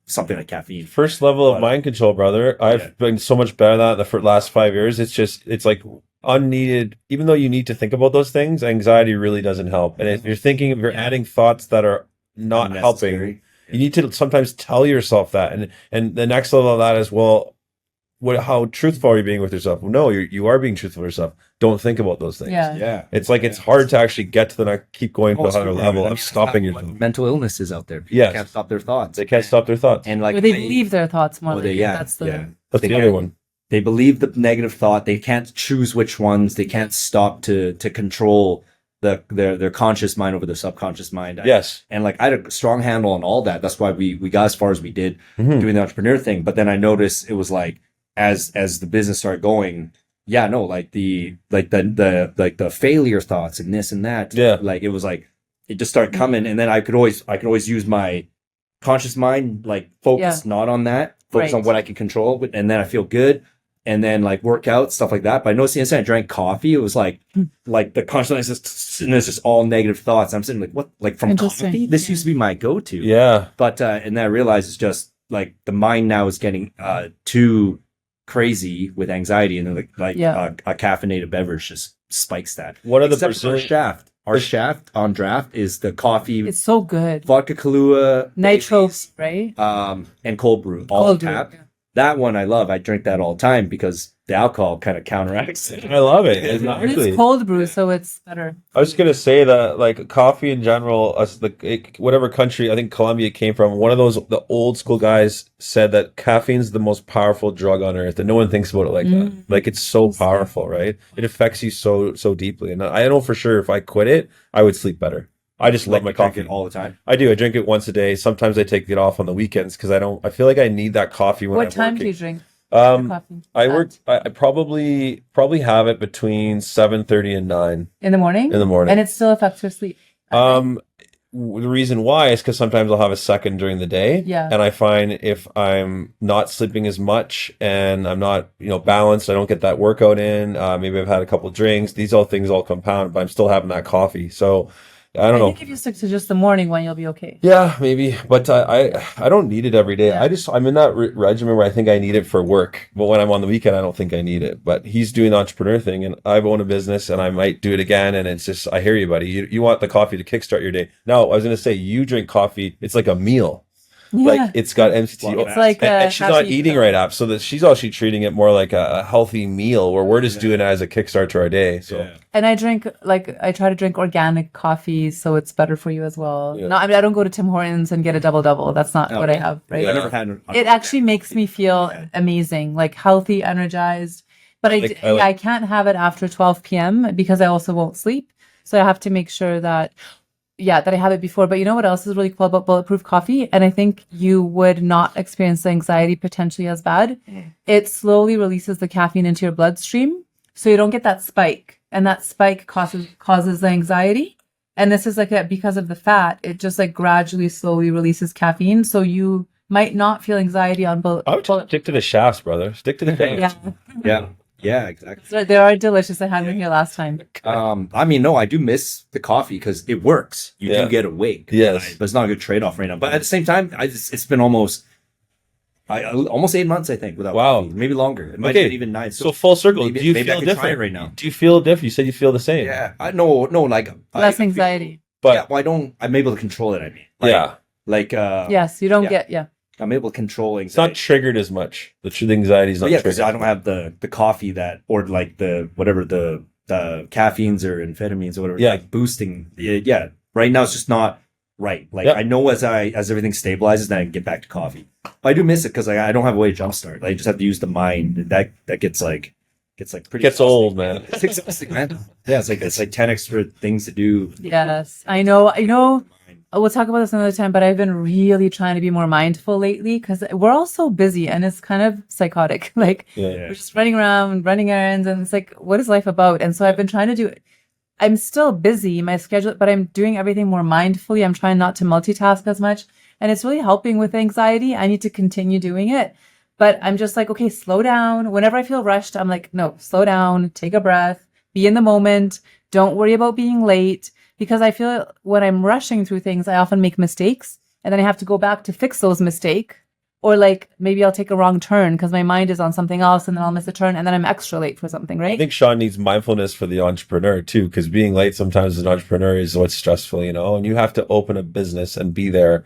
something like caffeine. First level of mind control, brother. I've been so much better than that the last 5 years. It's like unneeded. Even though you need to think about those things, anxiety really doesn't help. And if you're adding thoughts that are not helping, you need to sometimes tell yourself that. And the next level of that is, well, how truthful are you being with yourself? Well, no, you are being truthful with yourself. Don't think about those things. It's like it's hard to actually get to the next, keep going to another level of stopping yourself. Mental illnesses out there. Yes. They can't stop their thoughts. They can't stop their thoughts. And like Or they believe their thoughts more. That's the other one. They believe the negative thought. They can't choose which ones. They can't stop to control their conscious mind over their subconscious mind. And like I had a strong handle on all that. That's why we got as far as we did doing the entrepreneur thing. But then I noticed it was like as the business started going, like the failure thoughts and this and that. Like it was like it just started coming, and then I could always use my conscious mind, like focus not on that, focus on what I can control, and then I feel good. And then like work out, stuff like that. But I noticed the instant I drank coffee, it was like the consciousness and it's just all negative thoughts. I'm sitting like, what? Like from coffee? This used to be my go-to. But and then I realized it's just like the mind now is getting too crazy with anxiety, and then a caffeinated beverage just spikes that. What are the Brazilian shaft? Our shaft on draft is the coffee. It's so good. Vodka Kahlua, Nitro, right? And cold brew, all tap. That one I love. I drink that all the time because the alcohol kind of counteracts it. I love it. It's cold brew, so it's better. I was going to say that, like, coffee in general, whatever country I think Colombia came from, one of the old school guys said that caffeine's the most powerful drug on earth, and no one thinks about it like that. Like, it's so powerful, right? It affects you so deeply. And I know for sure if I quit it, I would sleep better. I just love my coffee all the time. I do. I drink it once a day. Sometimes I take it off on the weekends because I feel like I need that coffee when I'm working. What time do you drink? Coffee? I probably have it between 7:30 and 9 in the morning. And it still affects your sleep. The reason why is because sometimes I'll have a second during the day. And I find if I'm not sleeping as much and I'm not, balanced, I don't get that workout in. Maybe I've had a couple of drinks. These things all compound, but I'm still having that coffee. So I don't I know. think if you stick to just the morning one, you'll be okay. Yeah, maybe, but I don't need it every day. Yeah. I'm in that regimen where I think I need it for work, but when I'm on the weekend, I don't think I need it. But he's doing the entrepreneur thing, and I've owned a business, and I might do it again. And it's just, I hear you, buddy. You want the coffee to kickstart your day. Now, I was gonna say, you drink coffee. It's like a meal. Yeah. Like it's got MCT. It's like and she's not eating right up, so that she's actually treating it more like a healthy meal, where we're just doing it as a kickstart to our day. So And I try to drink organic coffee, so it's better for you as well. Yeah. I don't go to Tim Hortons and get a double. That's not what I have, right? I never had It actually makes me feel amazing, like healthy, energized. But I can't have it after 12 p.m. because I also won't sleep. So I have to make sure that I have it before. But you know what else is really cool about bulletproof coffee? And I think you would not experience the anxiety potentially as bad. It slowly releases the caffeine into your bloodstream, so you don't get that spike. And that spike causes the anxiety. And this is because of the fat, it just like gradually, slowly releases caffeine. So you might not feel anxiety on I would stick to the shafts, brother. Stick to the shafts. Yeah, exactly. So they are delicious. I had them here last time. I mean, no, I do miss the coffee because it works. You do get awake. Yes. But it's not a good trade-off right now. But at the same time, it's been almost 8 months, I think, without coffee. Maybe longer. It might have been even 9. So full circle. Maybe, do you maybe feel I could different try it right now? Do you feel different? You said you feel the same. Yeah. No, like Less anxiety. But I'm able to control it, I mean. Yes, you don't get, I'm able to control anxiety. it's not triggered as much. The anxiety is not because triggered. I don't have the coffee or like the whatever the caffeines or amphetamines or whatever. Like boosting. Yeah. Right now it's just not right. Like I know as everything stabilizes, then I can get back to coffee. But I do miss it because I don't have a way to jumpstart. I just have to use the mind. And that gets pretty. Gets old, man. It's exhausting, man. Yeah, it's like 10 extra things to do. Yes, I know. We'll talk about this another time, but I've been really trying to be more mindful lately because we're all so busy and it's kind of psychotic. Like we're just running around, running errands, and it's like, what is life about? And so I've been trying to do it. I'm still busy, my schedule, but I'm doing everything more mindfully. I'm trying not to multitask as much, and it's really helping with anxiety. I need to continue doing it, but I'm just like, okay, slow down. Whenever I feel rushed, I'm like, no, slow down, take a breath, be in the moment. Don't worry about being late. Because I feel when I'm rushing through things, I often make mistakes and then I have to go back to fix those mistakes. Or like maybe I'll take a wrong turn because my mind is on something else and then I'll miss a turn and then I'm extra late for something, right? I think Shawn needs mindfulness for the entrepreneur too, because being late sometimes as an entrepreneur is what's stressful, and you have to open a business and be there.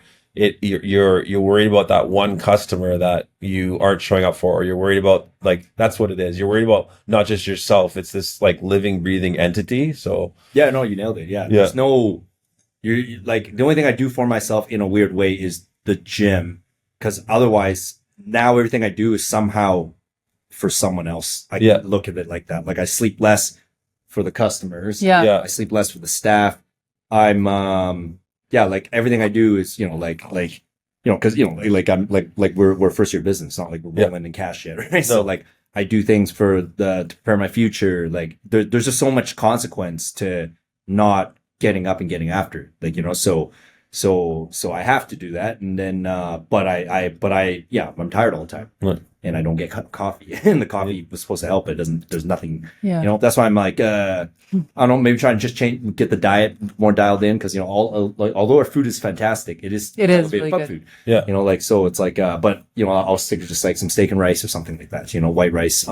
You're worried about that one customer that you aren't showing up for, or you're worried about, like, that's what it is. You're worried about not just yourself. It's this like living, breathing entity. So yeah, no, you nailed it. Yeah. There's you're like, the only thing I do for myself in a weird way is the gym. Cause otherwise now everything I do is somehow for someone else. I look at it like that. Like I sleep less for the customers. Yeah. I sleep less for the staff. I'm, like everything I do is, cause, like I'm like we're first year business, not like we're rolling in cash yet, right? So like I do things to prepare my future. Like there's just so much consequence to not getting up and getting after it. Like, so I have to do that. And then, but I'm tired all the time and I don't get coffee and the coffee was supposed to help. There's nothing, that's why I'm like, I don't know, maybe try and just get the diet more dialed in. Cause although our food is fantastic, it is really good food. Yeah. So it's like, but I'll stick to just like some steak and rice or something like that, white rice.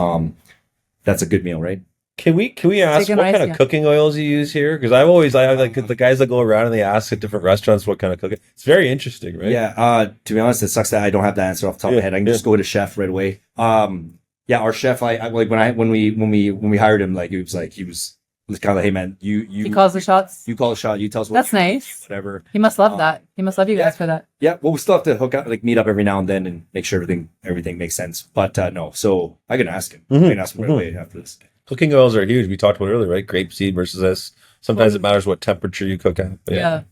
That's a good meal, right? Can we ask what kind of cooking oils you use here? Because I have like the guys that go around and they ask at different restaurants what kind of cooking. It's very interesting, right? Yeah. To be honest, it sucks that I don't have the answer off the top of my head. I can just go to chef right away. Our chef, I like when we hired him, like he was kind of like, hey man, he calls the shots. You call the shot. You tell us what. That's nice. Whatever. He must love that. He must love you guys for that. Yeah. Well, we still have to hook up, like meet up every now and then and make sure everything makes sense. But no, so I can ask him. I can ask him right away after this. Cooking oils are huge. We talked about it earlier, right? Grapeseed versus this. Sometimes it matters what temperature you cook at. Yeah.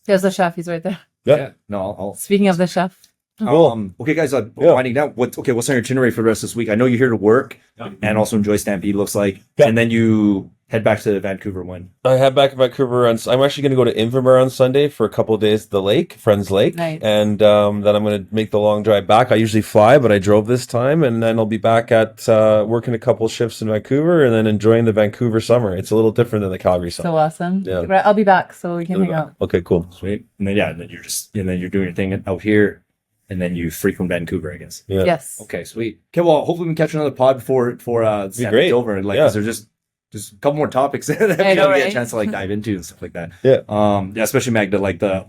There's the chef. He's right there. Yeah. No, I'll. Speaking of the chef. Okay, guys. Winding down. What's on your itinerary for the rest of this week? I know you're here to work and also enjoy Stampede. Looks like, and then you head back to Vancouver when? I head back to Vancouver I'm actually going to go to Invermere on Sunday for a couple of days at the lake, Friends Lake. Nice. And then I'm going to make the long drive back. I usually fly, but I drove this time. And then I'll be back at working a couple shifts in Vancouver and then enjoying the Vancouver summer. It's a little different than the Calgary summer. So awesome. Yeah. Right, I'll be back so we can hang out. Okay, cool. Sweet. And then, and then you're doing your thing out here, and then you frequent Vancouver, I guess. Yeah. Yes. Okay, sweet. Okay, well, hopefully we can catch another pod before great. over. Like, Yeah. 'cause there's just a couple more topics that we know, don't get a right? chance to like dive into and stuff like that. Yeah. Yeah, especially Magda, like the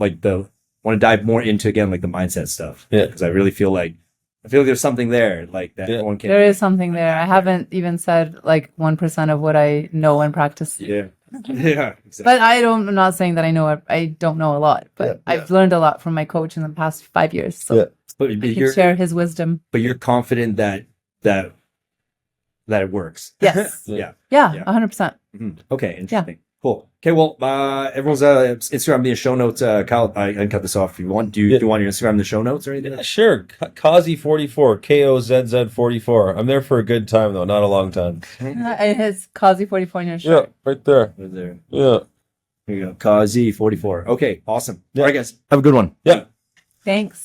want to dive more into again like the mindset stuff. Yeah. Because I feel like there's something there like that Yeah. one can. There is something there. I haven't even said like 1% of what I know and practice. Yeah. Yeah. Exactly. But I'm not saying that I don't know a lot, but Yeah. I've learned a lot from my coach in the past 5 years. So Yeah. But I can you're share his wisdom. you're confident that it works. Yes. Yeah. Yeah, Yeah. 100%. Mhm. Okay, interesting. Cool. Okay, well, everyone's Instagram the show notes. Kyle, I can cut this off if you want. Do you want your Instagram the show notes or anything? Yeah, sure. Kazi44, KOZZ44. I'm there for a good time, though, not a long time. And his Kazi 44 in your Yeah, shirt. right there. Right there. Yeah. Here you go. Kazi 44. Okay, awesome. Yeah. All right, guys. Have a good one. Yeah. Thanks.